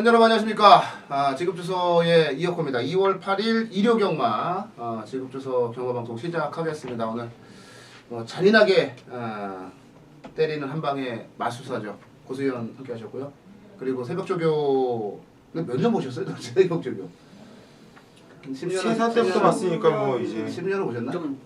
팬 여러분 안녕하십니까. 지급주소의 이혁호입니다. 2월 8일 일요경마 지급주소 경마방송 시작하겠습니다. 오늘 잔인하게 때리는 한방의 마술사죠. 고수현 함께 하셨고요. 그리고 새벽조교는 몇 년 보셨어요? 새벽조교? 10년 3살 때부터 봤으니까 뭐 이제 10년을 보셨나? 좀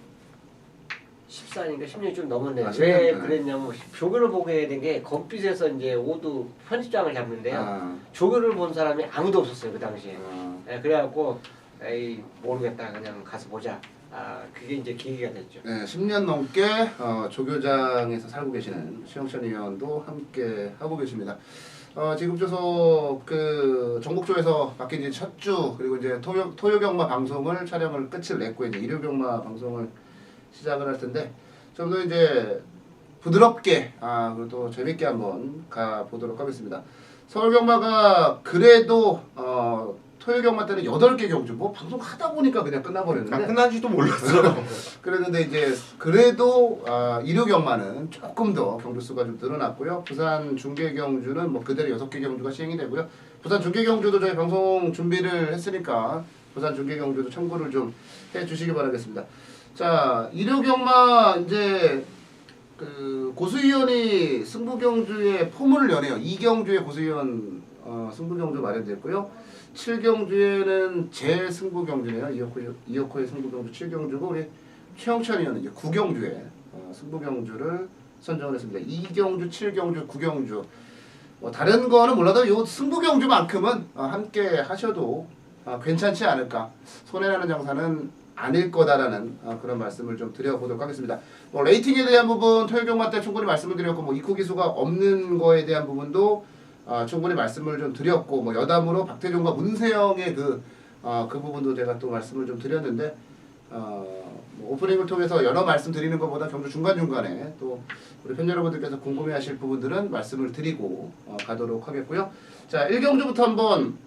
14년인가 10년이 좀 넘었네요. 10년, 왜 네. 그랬냐면 조교를 보게 된 게 검빛에서 이제 오두 편집장을 잡는데요. 조교를 본 사람이 아무도 없었어요 그 당시에. 네, 그래갖고 에이 모르겠다 그냥 가서 보자. 그게 이제 계기가 됐죠. 네, 10년 넘게 조교장에서 살고 계시는 최영찬 의원도 함께 하고 계십니다. 지급주소 그 정복조에서 바뀐 지 첫 주 그리고 이제 토요경마 방송을 촬영을 끝을 냈고 이제 일요경마 방송을 시작을 할 텐데 좀 더 이제 부드럽게 그리고 또 재밌게 한번 가보도록 하겠습니다. 서울경마가 그래도 토요경마 때는 8개 경주 뭐 방송 하다 보니까 그냥 끝나버렸는데 끝난지도 몰랐어. 그랬는데 이제 그래도 일요경마는 조금 더 경주 수가 좀 늘어났고요. 부산 중계경주는 뭐 그대로 6개 경주가 시행이 되고요. 부산 중계경주도 저희 방송 준비를 했으니까 부산 중계경주도 참고를 좀 해주시기 바라겠습니다. 자, 일요경마 이제 그 고수위원이 승부경주의 포문을 여네요. 2경주에 고수위원 승부경주 마련됐고요. 7경주에는 제 승부경주네요. 이혁호의 승부경주 7경주고 우리 최영찬 의원은 이제 9경주에 승부경주를 선정을 했습니다. 2경주, 7경주, 9경주 다른 거는 몰라도 요 승부경주만큼은 함께 하셔도 괜찮지 않을까. 손해나는 장사는 아닐 거다라는 그런 말씀을 좀 드려보도록 하겠습니다. 레이팅에 대한 부분 토요경마 때 충분히 말씀을 드렸고 입구 기수가 없는 거에 대한 부분도 충분히 말씀을 좀 드렸고 여담으로 박태종과 문세영의 그 부분도 제가 또 말씀을 좀 드렸는데 오프닝을 통해서 여러 말씀 드리는 것보다 경주 중간중간에 또 우리 팬 여러분들께서 궁금해하실 부분들은 말씀을 드리고 가도록 하겠고요. 자, 1경주부터 한번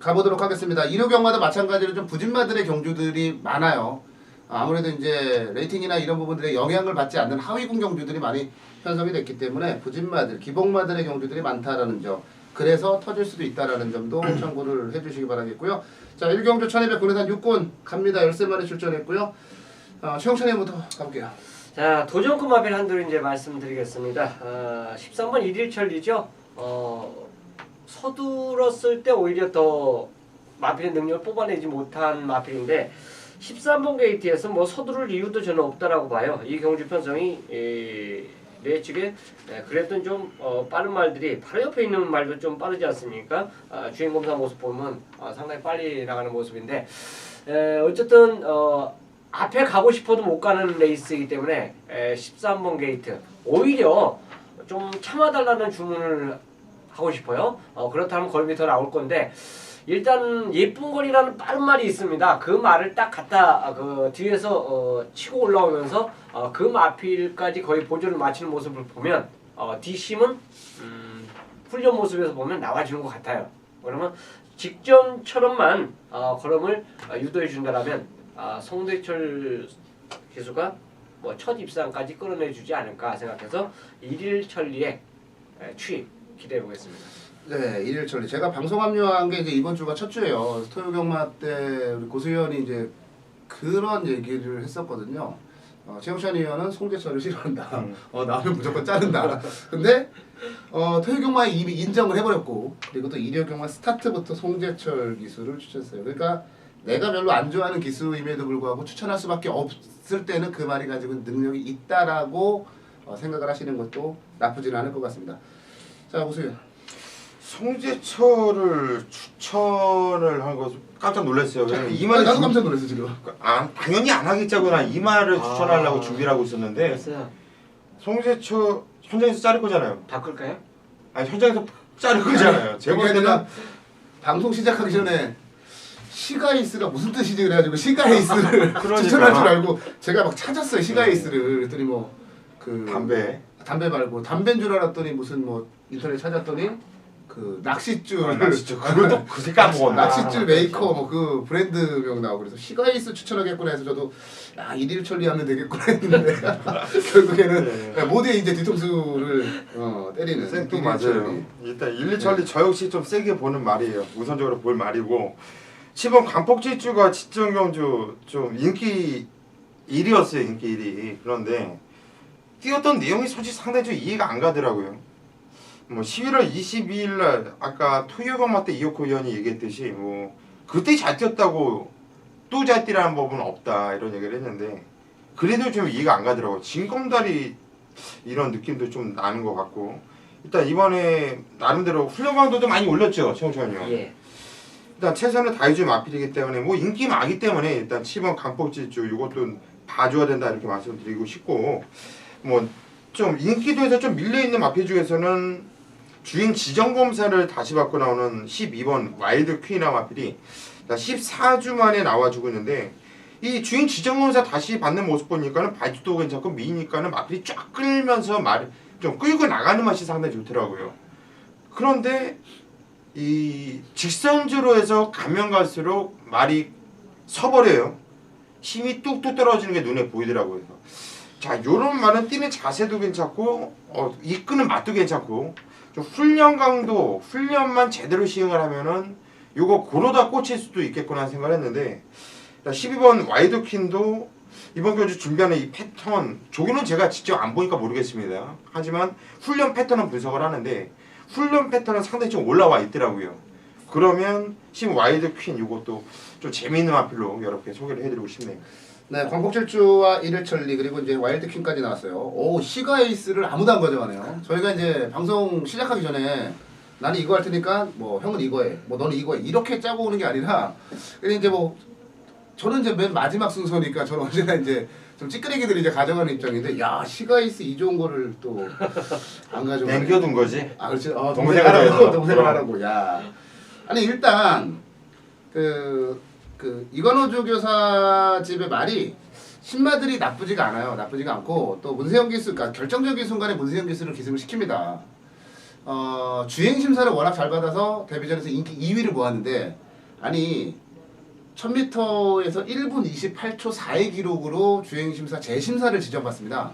가보도록 하겠습니다. 일요경마도 마찬가지로 좀 부진마들의 경주들이 많아요. 아무래도 이제 레이팅이나 이런 부분들에 영향을 받지 않는 하위군 경주들이 많이 편성이 됐기 때문에 부진마들, 기복마들의 경주들이 많다라는 점, 그래서 터질 수도 있다라는 점도 참고를 해주시기 바라겠고요. 자, 1경주 1200 군의산 6군 갑니다. 13마리 출전했고요. 최영찬 의원부터 가볼게요. 자, 도전급 마필 한두를 이제 말씀드리겠습니다. 13번 일일철이죠. 서둘렀을 때 오히려 더 마필의 능력을 뽑아내지 못한 마필인데 13번 게이트에서 뭐 서두를 이유도 저는 없다라고 봐요. 이 경주 편성이 내 측에 그랬던 좀 빠른 말들이 바로 옆에 있는 말도 좀 빠르지 않습니까? 주행 검사 모습 보면 상당히 빨리 나가는 모습인데 어쨌든 앞에 가고 싶어도 못 가는 레이스이기 때문에 13번 게이트 오히려 좀 참아달라는 주문을 하고 싶어요. 그렇다면 걸음이 더 나올 건데 일단 예쁜 거리라는 빠른 말이 있습니다. 그 말을 딱 갖다 그 뒤에서 치고 올라오면서 그 마필까지 거의 보조를 마치는 모습을 보면 뒷심은 훈련 모습에서 보면 나와주는 것 같아요. 그러면 직전처럼만 걸음을 유도해 준다라면 송대철 기수가 뭐 첫 입상까지 끌어내주지 않을까 생각해서 일일천리의 취입 기대해 보겠습니다. 네, 일일천리. 제가 방송 합류한 게 이제 이번 주가 첫 주예요. 토요경마 때 우리 고수위원이 이제 그런 얘기를 했었거든요. 최영찬 의원은 송대철을 싫어한다. 나오면 무조건 자른다. 근데 토요경마에 이미 인정을 해버렸고 그리고 또 일요경마 스타트부터 송대철 기수를 추천했어요. 그러니까 내가 별로 안 좋아하는 기수임에도 불구하고 추천할 수밖에 없을 때는 그 말이 가지고 능력이 있다라고 생각을 하시는 것도 나쁘지는 않을 것 같습니다. 자, 보세요. 송재철을 추천을 한 거 깜짝 놀랐어요. 왜냐면 이 말을 나도 깜짝 놀랐어 지금. 당연히 안 하겠자고 난 이 말을 추천하려고 준비를 하고 있었는데 됐어요. 송재철 현장에서 자를 거잖아요. 바꿀까요? 아니 현장에서 자를 거잖아요. 제가 볼 때는 방송 시작하기 전에 시가이스가 무슨 뜻이지 그래가지고 시가이스를 그러니까. 추천할 줄 알고 제가 막 찾았어요. 시가이스를. 그랬더니 뭐 그 담배 말고 담배인 줄 알았더니 무슨 뭐 인터넷 찾았더니 그 낚싯줄 낚싯줄 그것도 그새 까먹었네. 낚싯줄 메이커 뭐 그 브랜드명 나오고 그래서 시가이스 추천하겠구나 해서 저도 야 일일 처리하면 되겠구나 했는데 결국에는 모두의 이제 뒤통수를 때리는 또 일일 맞아요. 처리. 일단 1, 2천리 저 역시 좀 세게 보는 말이에요. 우선적으로 볼 말이고 10번 강폭질주가 지정경주 좀 인기 1위였어요. 인기 1위. 그런데 뛰었던 내용이 솔직히 상당히 좀 이해가 안 가더라고요. 뭐 11월 22일 날 아까 토요일마 때 이효코 의원이 얘기했듯이 뭐 그때 잘 뛰었다고 또 잘 뛰라는 법은 없다 이런 얘기를 했는데 그래도 좀 이해가 안 가더라고요. 진검다리 이런 느낌도 좀 나는 것 같고 일단 이번에 나름대로 훈련 강도도 많이 올렸죠. 최홍천이요. 예. 일단 최선을 다해줄 마필이기 때문에 뭐 인기 많기 때문에 일단 10원 강폭질주 이것도 봐줘야 된다 이렇게 말씀드리고 싶고 뭐 좀 인기도에서 좀 밀려있는 마필 중에서는 주행 지정검사를 다시 받고 나오는 12번 와일드 퀸이나 마필이 14주 만에 나와주고 있는데 이 주행 지정검사 다시 받는 모습 보니까는 발주도 괜찮고 미니까는 마필이 쫙 끌면서 말 좀 끌고 나가는 맛이 상당히 좋더라고요. 그런데 이 직선주로 해서 가면 갈수록 말이 서버려요. 힘이 뚝뚝 떨어지는 게 눈에 보이더라고요. 자, 요런 말은 뛰는 자세도 괜찮고 이끄는 맛도 괜찮고 좀 훈련 강도, 훈련만 제대로 시행을 하면은 요거 고로다 꽂힐 수도 있겠구나 하는 생각을 했는데 12번 와이드퀸도 이번 경주 준비하는 이 패턴 조기는 제가 직접 안 보니까 모르겠습니다. 하지만 훈련 패턴은 분석을 하는데 훈련 패턴은 상당히 좀 올라와 있더라고요. 그러면 지금 와이드퀸 이것도 좀 재미있는 마필로 여러분께 소개를 해드리고 싶네요. 네, 광폭질주와 일일천리 그리고 이제 와일드퀸까지 나왔어요. 오, 시가에이스를 아무도 안 가져가네요. 저희가 이제 방송 시작하기 전에 나는 이거 할 테니까 뭐 형은 이거 해, 뭐 너는 이거 해 이렇게 짜고 오는 게 아니라 근데 이제 뭐 저는 이제 맨 마지막 순서니까 저는 언제나 이제 좀 찌끄레기들이 이제 가져가는 입장인데 야 시가이스 이 좋은 거를 또 안 가져가. 남겨둔 거지. 아 그렇지. 동생 하라고 동생 하라고. 야 아니 일단 그 이관호 교사 집의 말이 신마들이 나쁘지가 않아요. 나쁘지가 않고 또 문세영 기수, 그러니까 결정적인 순간에 문세영 기수를 기승을 시킵니다. 주행 심사를 워낙 잘 받아서 데뷔전에서 인기 2위를 모았는데 아니 1000m에서 1분 28초 4의 기록으로 주행심사 재심사를 지정받습니다.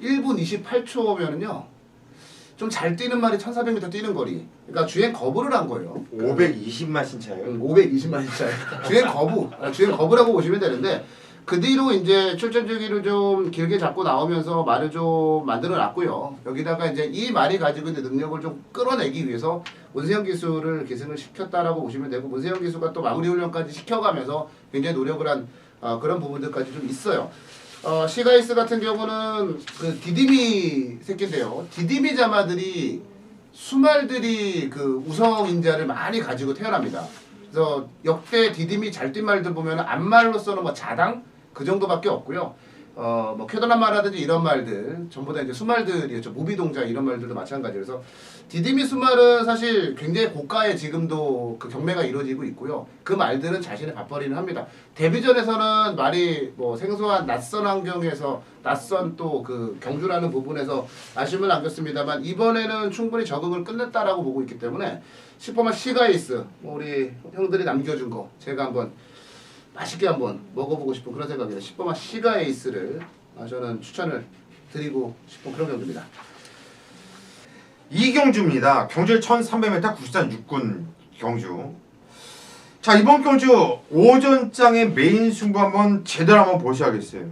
1분 28초면은요 좀 잘 뛰는 말이 1400m 뛰는 거리 그러니까 주행 거부를 한 거예요. 520만 신차예요. 520만 진짜요. 주행 거부라고 보시면 되는데 그 뒤로 이제 출전 주기를 좀 길게 잡고 나오면서 말을 좀 만들어 놨고요. 여기다가 이제 이 말이 가지고 있는 능력을 좀 끌어내기 위해서 문세영 기수를 기승을 시켰다라고 보시면 되고 문세영 기수가 또 마무리 훈련까지 시켜가면서 굉장히 노력을 한 그런 부분들까지 좀 있어요. 시가이스 같은 경우는 그 디디미 새끼인데요. 디디미 자마들이 수말들이 그 우성인자를 많이 가지고 태어납니다. 그래서 역대 디디미 잘 뛴 말들 보면 앞말로서는 뭐 자당 그 정도밖에 없고요. 뭐 쾌도남마라든지 이런 말들 전부 다 이제 수말들이었죠. 무비동자 이런 말들도 마찬가지로 그래서 디디미 수말은 사실 굉장히 고가에 지금도 그 경매가 이루어지고 있고요. 그 말들은 자신의 밥벌이는 합니다. 데뷔전에서는 말이 뭐 생소한 낯선 환경에서 낯선 또 그 경주라는 부분에서 아쉬움을 남겼습니다만 이번에는 충분히 적응을 끝냈다라고 보고 있기 때문에 슈퍼만 시가이스 우리 형들이 남겨준 거 제가 한번 맛있게 한번 먹어보고 싶은 그런 생각입니다. 슈퍼만 시가에이스를 저는 추천을 드리고 싶은 그런 경주입니다. 이경주입니다. 경주일 1300m 국산 육군 경주. 자 이번 경주 오전장의 메인 승부 한번 제대로 한번 보셔야겠어요.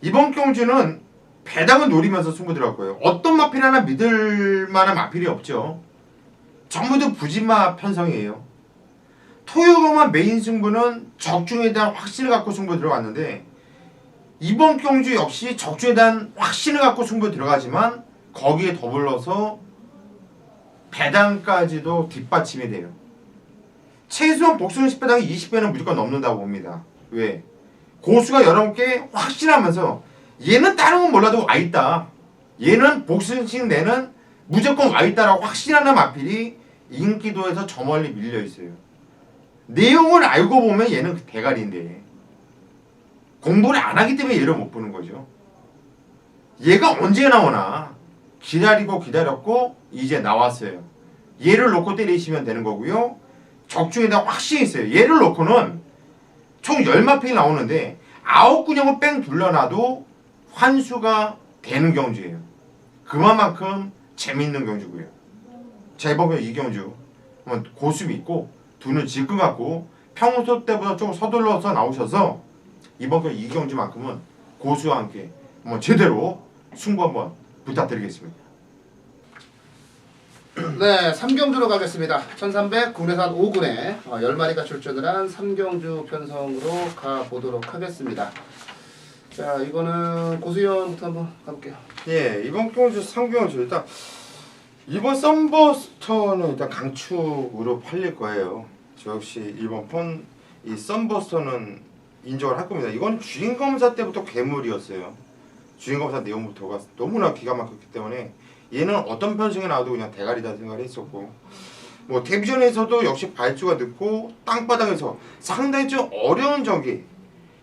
이번 경주는 배당을 노리면서 승부 들어갈 거예요. 어떤 마필 하나 믿을 만한 마필이 없죠. 전부 다 부진마 편성이에요. 토요일만 메인 승부는 적중에 대한 확신을 갖고 승부 들어갔는데 이번 경주 역시 적중에 대한 확신을 갖고 승부 들어가지만 거기에 더불어서 배당까지도 뒷받침이 돼요. 최소한 복수는 10배당이 20배는 무조건 넘는다고 봅니다. 왜? 고수가 여러 개 확신하면서 얘는 다른 건 몰라도 와있다. 얘는 복수식 내는 무조건 와있다라고 확신하는 마필이 인기도에서 저 멀리 밀려있어요. 내용을 알고 보면 얘는 대가리인데 공부를 안 하기 때문에 얘를 못 보는 거죠. 얘가 언제 나오나 기다렸고 이제 나왔어요. 얘를 놓고 때리시면 되는 거고요. 적중에다 확신이 있어요. 얘를 놓고는 총 10마필이 나오는데 9근형을 뺑 둘러놔도 환수가 되는 경주예요. 그만큼 재밌는 경주고요. 자, 이번 이 경주 고수 있고 두는 질끈 같고 평소 때보다 좀 서둘러서 나오셔서 이번 이 경주만큼은 고수와 함께 한번 제대로 승부 한번 부탁드리겠습니다. 네, 3경주로 가겠습니다. 1300 국내산 5군에 10마리가 출전을 한 3경주 편성으로 가보도록 하겠습니다. 자, 이거는 고수연부터 한번 가볼게요. 예, 이번 경주 3경주 일단 이번 썬버스터는 일단 강축으로 팔릴 거예요. 저 역시 이번 이 썬버스터는 인정을 할 겁니다. 이건 주인검사 때부터 괴물이었어요. 주인검사 내용부터가 너무나 기가 막혔기 때문에 얘는 어떤 편승에 나와도 그냥 대가리다 생각을 했었고, 뭐 데뷔전에서도 역시 발주가 늦고 땅바닥에서 상당히 좀 어려운 전기,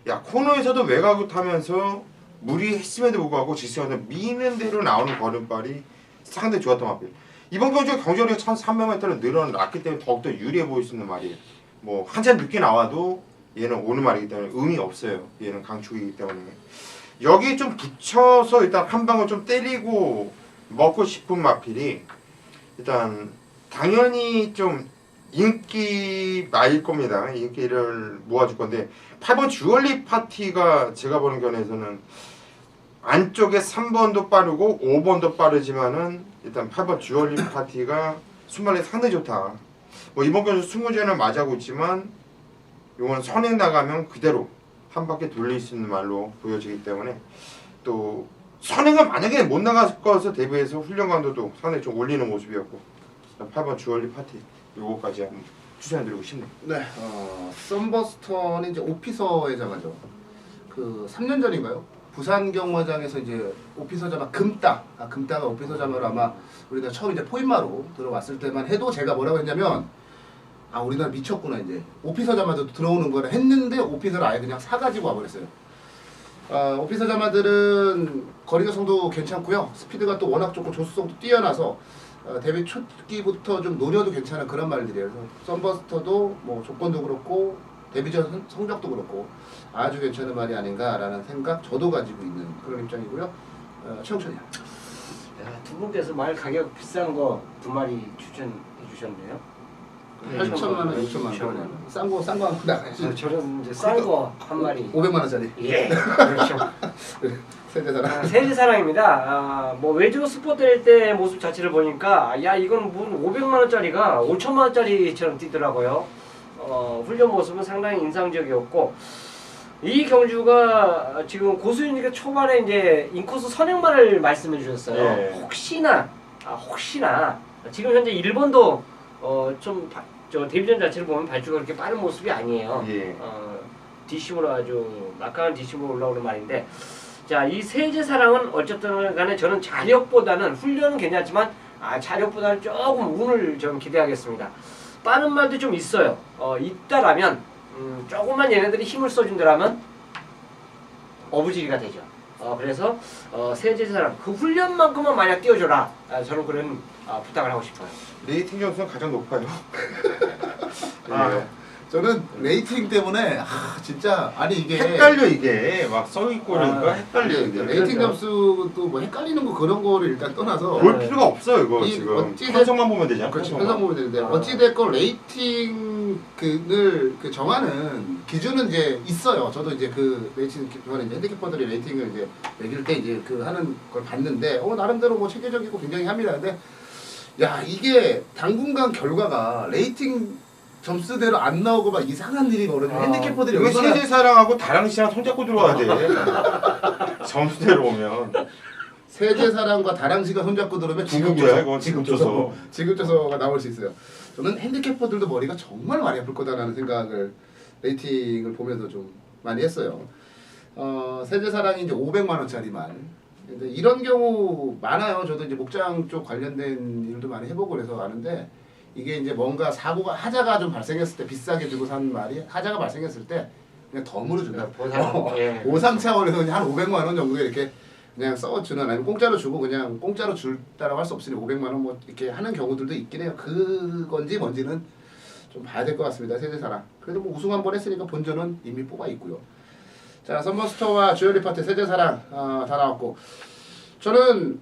야 코너에서도 외곽을 타면서 무리했음에도 불구하고 지수에서 미는 대로 나오는 걸음발이 상당히 좋았던 것 같아요. 이번 경주에 경주력이 1300m를 늘어났기 때문에 더욱더 유리해 보일 수 있는 말이에요. 뭐 한참 늦게 나와도 얘는 오는 말이기 때문에 의미 없어요. 얘는 강축이기 때문에 여기에 좀 붙여서 일단 한 방을 좀 때리고 먹고 싶은 마필이 일단 당연히 좀 인기 마일 겁니다. 인기를 모아줄 건데 8번 주얼리 파티가 제가 보는 견해에서는 안쪽에 3번도 빠르고 5번도 빠르지만은 일단 8번 주얼리 파티가 순발력이 상당히 좋다. 뭐 이번 견주 20전을 맞이하고 있지만 이건 선에 나가면 그대로 한 바퀴 돌릴 수 있는 말로 보여지기 때문에 또 선행은 만약에 못 나갈 것을 대비해서 훈련 강도도 상당히 좀 올리는 모습이었고 8번 주얼리 파티 요거까지 한번 추천해드리고 싶네요. 네, 썬버스터는 이제 오피서의 자마죠. 그 3년 전인가요? 부산 경마장에서 이제 오피서 자마 금따가 오피서 자마로 아마 우리가 처음 이제 포인마로 들어왔을 때만 해도 제가 뭐라고 했냐면 아 우리나라 미쳤구나 이제 오피서 자마도 들어오는 거를 했는데 오피서를 아예 그냥 사가지고 와버렸어요. 오피서 자마들은 거리가성도 괜찮고요. 스피드가 또 워낙 좋고 조수성도 뛰어나서 데뷔 초기부터 좀 노려도 괜찮은 그런 말들이에요. 그래서 썬버스터도 뭐 조건도 그렇고 데뷔전 성적도 그렇고 아주 괜찮은 말이 아닌가라는 생각 저도 가지고 있는 그런 입장이고요. 최영천이요. 두 분께서 말 가격 비싼 거 두 마리 추천해 주셨네요. 8천만 원, 6천만 원. 싼거 한번 나가야지. 저는 이제 싼 거 한 마리. 500만 원짜리. 예, 그렇죠. 세대사랑. 세제사랑입니다. 뭐 외주 스포 뛸때 모습 자체를 보니까 야 이건 무슨 500만 원짜리가 5천만 원짜리처럼 뛰더라고요. 훈련 모습은 상당히 인상적이었고 이 경주가 지금 고수윤이가 초반에 이제 인코스 선행만을 말씀해 주셨어요. 예. 혹시나 지금 현재 1번도 저 데뷔전 자체를 보면 발주가 그렇게 빠른 모습이 아니에요. 예. 뒷심으로 아주 막강한 뒷심으로 올라오는 말인데 자, 이 세제사랑은 어쨌든 간에 저는 자력보다는 훈련은 괜찮지만 자력보다는 조금 운을 좀 기대하겠습니다. 빠른 말도 좀 있어요. 있다라면 조금만 얘네들이 힘을 써준다라면 어부지리가 되죠. 그래서 세제사랑 그 훈련만큼만 만약 띄워줘라. 저는 그런 부탁을 하고 싶어요. 레이팅 점수는 가장 높아요. 저는 레이팅 때문에 진짜 아니 이게 헷갈려 이게 막 써있고 그러니까 헷갈려 이게 이게. 레이팅 점수도 뭐 헷갈리는 거 그런 거를 일단 떠나서 볼 필요가 없어요 이거 이 지금. 어찌 편성만 보면 되잖아. 그렇지 편성만. 편성 보면 되는데 어찌됐건 레이팅을 그 정하는 기준은 이제 있어요. 저도 이제 그 레이팅 기준에 이제 핸디캐퍼들이 레이팅을 이제 매길 때 이제 그 하는 걸 봤는데 나름대로 뭐 체계적이고 굉장히 합니다. 근데 야 이게 당분간 결과가 레이팅 점수대로 안 나오고 막 이상한 일이 벌어지고 핸디캐퍼들이 이거 얼마나 세제사랑하고 다랑씨랑 손잡고 들어와야 돼. 점수대로 오면. 세제사랑과 다랑씨가 손잡고 들어오면 누구야 이거 지급조서가 나올 수 있어요. 저는 핸디캐퍼들도 머리가 정말 많이 아플 거다라는 생각을 레이팅을 보면서 좀 많이 했어요. 세제사랑이 이제 500만 원짜리 말. 근데 이런 경우 많아요. 저도 이제 목장 쪽 관련된 일도 많이 해보고 그래서 아는데 이게 이제 뭔가 사고가 하자가 좀 발생했을 때 비싸게 주고 산 말이 하자가 발생했을 때 그냥 덤으로 준다. 보상, 예. 보상 차원에서 그냥 한 500만 원 정도 이렇게 그냥 써주는 아니면 공짜로 주고 그냥 공짜로 줄다라고 할 수 없으니 500만 원 뭐 이렇게 하는 경우들도 있긴 해요. 그건지 뭔지는 좀 봐야 될 것 같습니다. 세제사랑. 그래도 뭐 우승 한 번 했으니까 본전은 이미 뽑아 있고요. 자, 선머스터와 주얼리 파트 세제사랑 다 나왔고 저는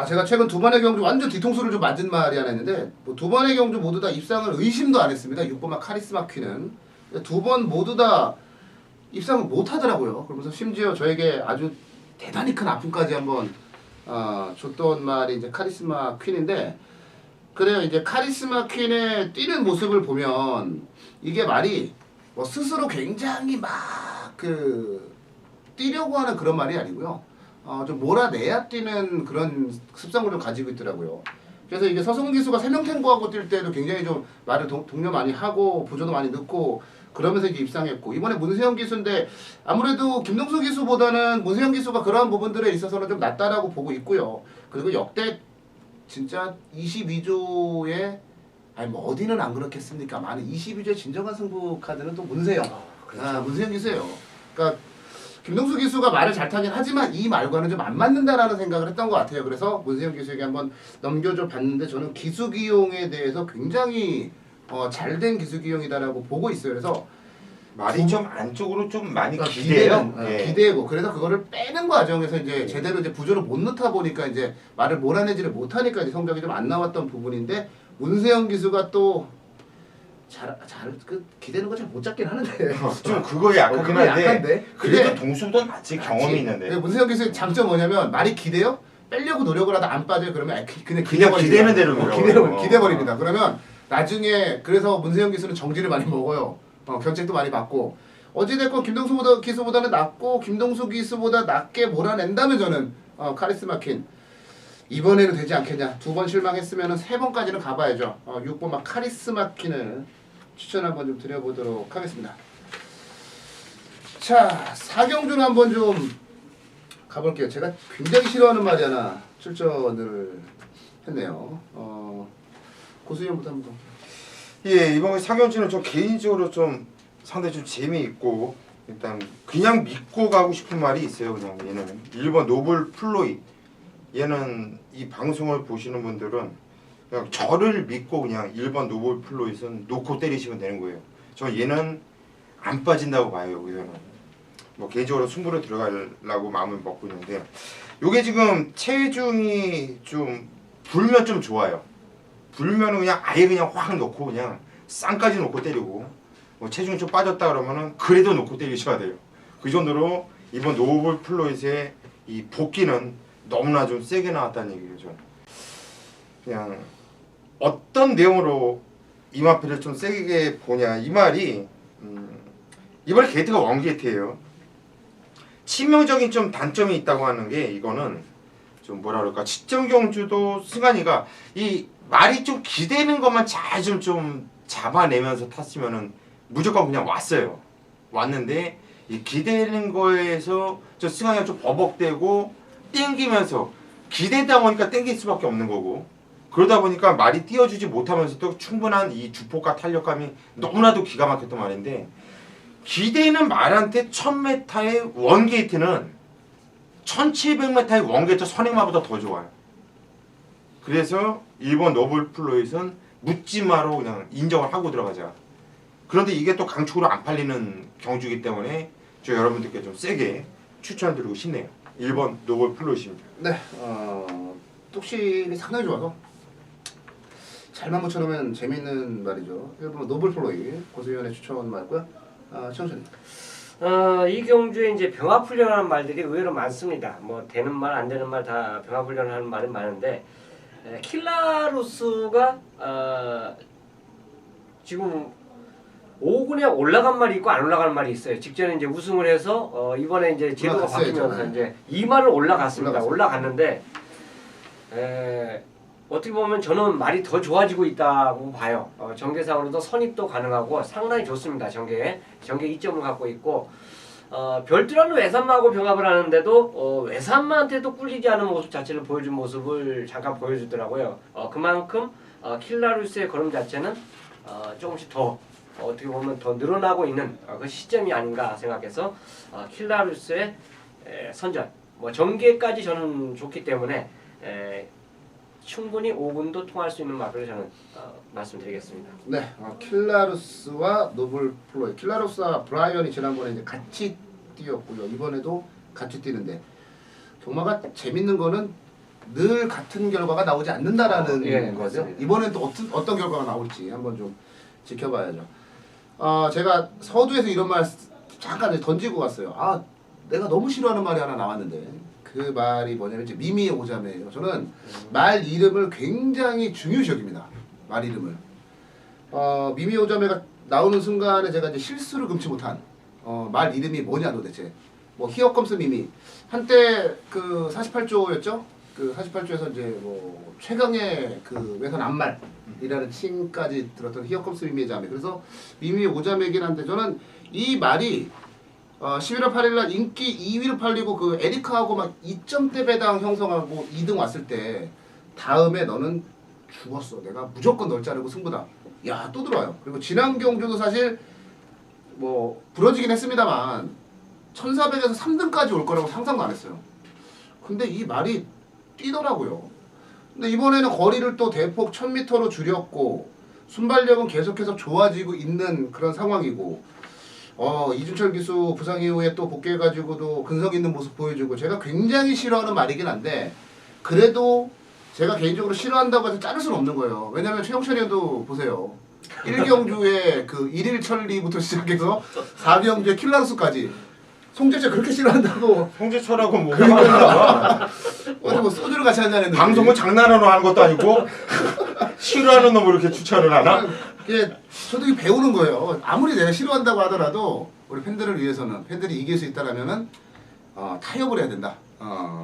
제가 최근 두 번의 경주 완전 뒤통수를 좀 맞은 말이 하나 있는데 뭐 두 번의 경주 모두 다 입상을 의심도 안 했습니다. 6번마 카리스마 퀸은 두 번 모두 다 입상을 못 하더라고요. 그러면서 심지어 저에게 아주 대단히 큰 아픔까지 한번 줬던 말이 이제 카리스마 퀸인데 그래요. 이제 카리스마 퀸의 뛰는 모습을 보면 이게 말이 뭐 스스로 굉장히 막 뛰려고 하는 그런 말이 아니고요. 좀 몰아내야 뛰는 그런 습성을 좀 가지고 있더라고요. 그래서 이게 서승훈 기수가 세명탱고하고 뛸 때도 굉장히 좀 말을 독려 많이 하고 보조도 많이 넣고 그러면서 이제 입상했고 이번에 문세영 기수인데 아무래도 김동수 기수보다는 문세영 기수가 그러한 부분들에 있어서는 좀 낫다라고 보고 있고요. 그리고 역대 진짜 22조에 아니 뭐 어디는 안 그렇겠습니까? 많은 22조의 진정한 승부 카드는 또 문세영. 그렇죠. 문세영 기수예요. 그러니까 김동수 기수가 말을 잘 타긴 하지만 이 말과는 좀 안 맞는다라는 생각을 했던 것 같아요. 그래서 문세영 기수에게 한번 넘겨줘 봤는데 저는 기수 기용에 대해서 굉장히 잘된 기수 기용이다라고 보고 있어요. 그래서 말이 좀 안쪽으로 좀 많이 그러니까 기대요. 기대고 그래서 그거를 빼는 과정에서 이제 제대로 이제 부조를 못 넣다 보니까 이제 말을 몰아내지를 못하니까 이제 성적이 좀 안 나왔던 부분인데 문세영 기수가 또 기대는 거 잘 못 잡긴 하는데 좀 그거에 약하긴 그거 한데 약한데 그래도 동수보다 낫지 경험이 있는데 근데 문세영 기수의 장점 뭐냐면 말이 기대요? 빼려고 노력을 하다 안 빠져요. 그러면 그냥 기대는 대로 밀어요. 기대버립니다. 그러면 나중에 그래서 문세영 기수는 정지를 많이 먹어요. 견책도 많이 받고 어찌됐건 김동수 기수보다는 낫고 김동수 기수보다 낮게 몰아낸다면 저는 카리스마 퀸 이번에는 되지 않겠냐. 두 번 실망했으면 세 번까지는 가봐야죠. 6번 막 카리스마 퀸을 추천 한번 좀 드려보도록 하겠습니다. 자, 사경주는 한번 좀 가볼게요. 제가 굉장히 싫어하는 말이 하나 출전을 했네요. 고수희부터 한번. 예, 이번 사경주는 저 개인적으로 좀 상당히 좀 재미있고 일단 그냥 믿고 가고 싶은 말이 있어요. 그냥 얘는 1번 노블 플로이 얘는 이 방송을 보시는 분들은 그냥 저를 믿고 그냥 1번 노블 플로이는 놓고 때리시면 되는 거예요. 저 얘는 안 빠진다고 봐요. 여기서는 뭐 개인적으로 승부로 들어가려고 마음을 먹고 있는데 요게 지금 체중이 좀 불면 좀 좋아요. 불면은 그냥 아예 그냥 확 놓고 그냥 쌍까지 놓고 때리고 뭐 체중이 좀 빠졌다 그러면은 그래도 놓고 때리셔야 돼요. 그 정도로 이번 노블 플로이의 이 복귀는 너무나 좀 세게 나왔다는 얘기죠. 그냥 어떤 내용으로 이 마피를 좀 세게 보냐 이 말이 이번에 게이트가 원게이트예요. 치명적인 좀 단점이 있다고 하는 게 이거는 좀 뭐라 그럴까 치정경주도 승환이가 이 말이 좀 기대는 것만 잘 좀 잡아내면서 탔으면은 무조건 그냥 왔는데 이 기대는 거에서 저 승환이가 좀 버벅대고 땡기면서 기대다 보니까 땡길 수밖에 없는 거고 그러다 보니까 말이 띄워주지 못하면서도 충분한 이 주폭과 탄력감이 너무나도 기가 막혔던 말인데 기대는 말한테 1000m의 원게이트는 1700m의 원게이트 선행마보다 더 좋아요. 그래서 일본 노블 플로잇은 묻지마로 그냥 인정을 하고 들어가자. 그런데 이게 또 강축으로 안 팔리는 경주이기 때문에 저 여러분들께 좀 세게 추천드리고 싶네요. 1번 노블 플로잇입니다. 네, 뚝심이 상당히 좋아서 잘만 붙여놓으면 재밌는 말이죠. 1번 노블 플로이 고수위원의 추천 말고요. 최원천님. 이 경주에 이제 병합훈련하는 말들이 의외로 많습니다. 뭐 되는 말 안 되는 말 다 병합훈련하는 말은 많은데 킬라루스가 지금 5군에 올라간 말이 있고 안 올라간 말이 있어요. 직전에 이제 우승을 해서 이번에 이제 제도가 바뀌면서 이제 2만을 올라갔습니다. 올라갔는데 어떻게 보면 저는 말이 더 좋아지고 있다고 봐요. 전개상으로도 선입도 가능하고 상당히 좋습니다. 전개 2점을 갖고 있고 별도라는 외산마하고 병합을 하는데도 외산마한테도 꿀리지 않은 모습 자체를 보여준 모습을 잠깐 보여주더라고요. 그만큼 킬라루스의 걸음 자체는 조금씩 더 어떻게 보면 더 늘어나고 있는 그 시점이 아닌가 생각해서 킬라루스의 선전 뭐 전개까지 저는 좋기 때문에 충분히 5분도 통할 수 있는 마크를 저는 말씀드리겠습니다. 네, 킬라루스와 노블 플로이. 킬라루스와 브라이언이 지난번에 이제 같이 뛰었고요. 이번에도 같이 뛰는데 경마가 재밌는 거는 늘 같은 결과가 나오지 않는다라는 예, 거죠. 맞습니다. 이번엔 또 어떤 결과가 나올지 한번 좀 지켜봐야죠. 제가 서두에서 이런 말 잠깐 던지고 갔어요. 내가 너무 싫어하는 말이 하나 나왔는데 그 말이 뭐냐면 이제 미미의 오자매예요. 저는 말 이름을 굉장히 중요시 여깁니다. 말 이름을. 미미의 오자매가 나오는 순간에 제가 이제 실수를 금치 못한 말 이름이 뭐냐 도대체. 뭐 히어컴스 미미. 한때 그 48조였죠? 그 48조에서 이제 뭐 최강의 그 외선 암말이라는 칭까지 들었던 히어컴스 미미의 자매. 그래서 미미의 오자매긴 한데 저는 이 말이 11월 8일날 인기 2위로 팔리고 그 에리카하고 막 2점대 배당 형성하고 2등 왔을 때 다음에 너는 죽었어. 내가 무조건 널 자르고 승부다. 야, 또 들어와요. 그리고 지난 경주도 사실 뭐 부러지긴 했습니다만 1400에서 3등까지 올 거라고 상상도 안 했어요. 근데 이 말이 뛰더라고요. 근데 이번에는 거리를 또 대폭 1000m로 줄였고 순발력은 계속해서 좋아지고 있는 그런 상황이고 이준철 기수 부상 이후에 또 복귀해가지고도 근성 있는 모습 보여주고 제가 굉장히 싫어하는 말이긴 한데 그래도 제가 개인적으로 싫어한다고 해서 자를 수는 없는 거예요. 왜냐면 최영철 의원도 보세요. 1경주에 그 1일 천리부터 시작해서 4경주에 킬라루스까지 송재철 그렇게 싫어한다고 홍재철하고 뭐 어제 뭐 소주를 같이 한잔 했는데 방송을 장난으로 하는 것도 아니고 싫어하는 놈을 이렇게 추천을 하나? 이게 저도 이게 배우는 거예요. 아무리 내가 싫어한다고 하더라도 우리 팬들을 위해서는 팬들이 이길 수 있다라면은 타협을 해야 된다.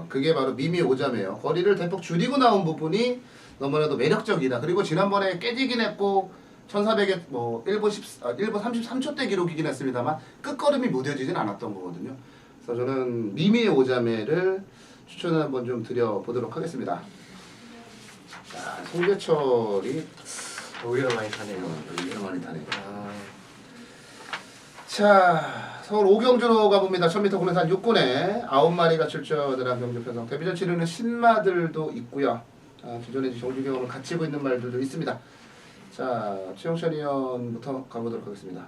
그게 바로 미미 오자매예요. 거리를 대폭 줄이고 나온 부분이 너무나도 매력적이다. 그리고 지난번에 깨지긴 했고 1400에 뭐 1분 33초대 기록이긴 했습니다만 끝걸음이 무뎌지진 않았던 거거든요. 그래서 저는 미미의 오자매를 추천을 한번 좀 드려보도록 하겠습니다. 자, 송재철이 오히려 많이 타네요. 의외로 많이 타네. 자, 서울 오경주로 가봅니다. 1000m 국내산 6군에 9마리가 출전을 한 경주 편성. 데뷔전 치르는 신마들도 있고요. 기존에 경주 경험을 갖추고 있는 말들도 있습니다. 자, 최영찬 의원부터 가보도록 하겠습니다.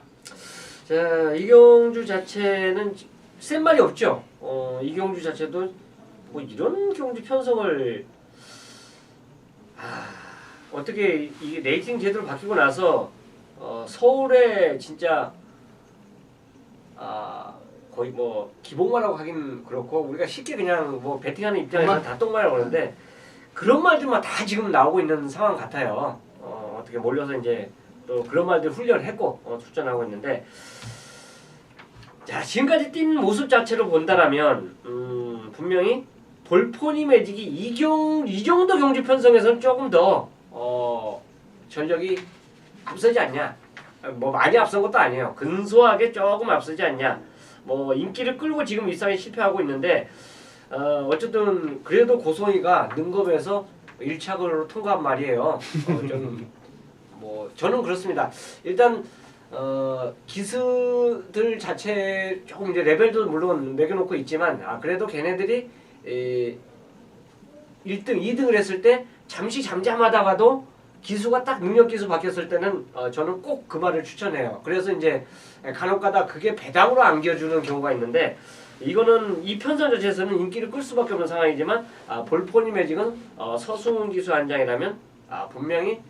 자, 이경주 자체는 센 말이 없죠. 이경주 자체도 뭐 이런 경주 편성을 어떻게 이 레이팅 제도로 바뀌고 나서 서울에 진짜 거의 뭐 기복마라고 하긴 그렇고 우리가 쉽게 그냥 뭐 배팅하는 입장에서 다 똥말이라고 그러는데 그런 말들만 다 지금 나오고 있는 상황 같아요. 어떻게 몰려서 이제 또 그런 말들 훈련을 했고 출전하고 있는데 자 지금까지 뛴 모습 자체로 본다라면 분명히 볼포니 매직이 이 정도 경주 편성에서는 조금 더 전력이 앞서지 않냐. 뭐 많이 앞선 것도 아니에요. 근소하게 조금 앞서지 않냐. 뭐 인기를 끌고 지금 일상에 실패하고 있는데 어쨌든 그래도 고송이가 능검에서 1착으로 통과한 말이에요. 저는 그렇습니다. 일단 기수들 자체 조금 이제 레벨도 물론 매겨놓고 있지만 그래도 걔네들이 1등, 2등을 했을 때 잠시 잠잠하다가도 기수가 딱 능력 기수 바뀌었을 때는 저는 꼭 그 말을 추천해요. 그래서 이제 간혹가다 그게 배당으로 안겨주는 경우가 있는데 이거는 이 편성 자체에서는 인기를 끌 수밖에 없는 상황이지만 볼포니 매직은 서승훈 기수 한 장이라면 분명히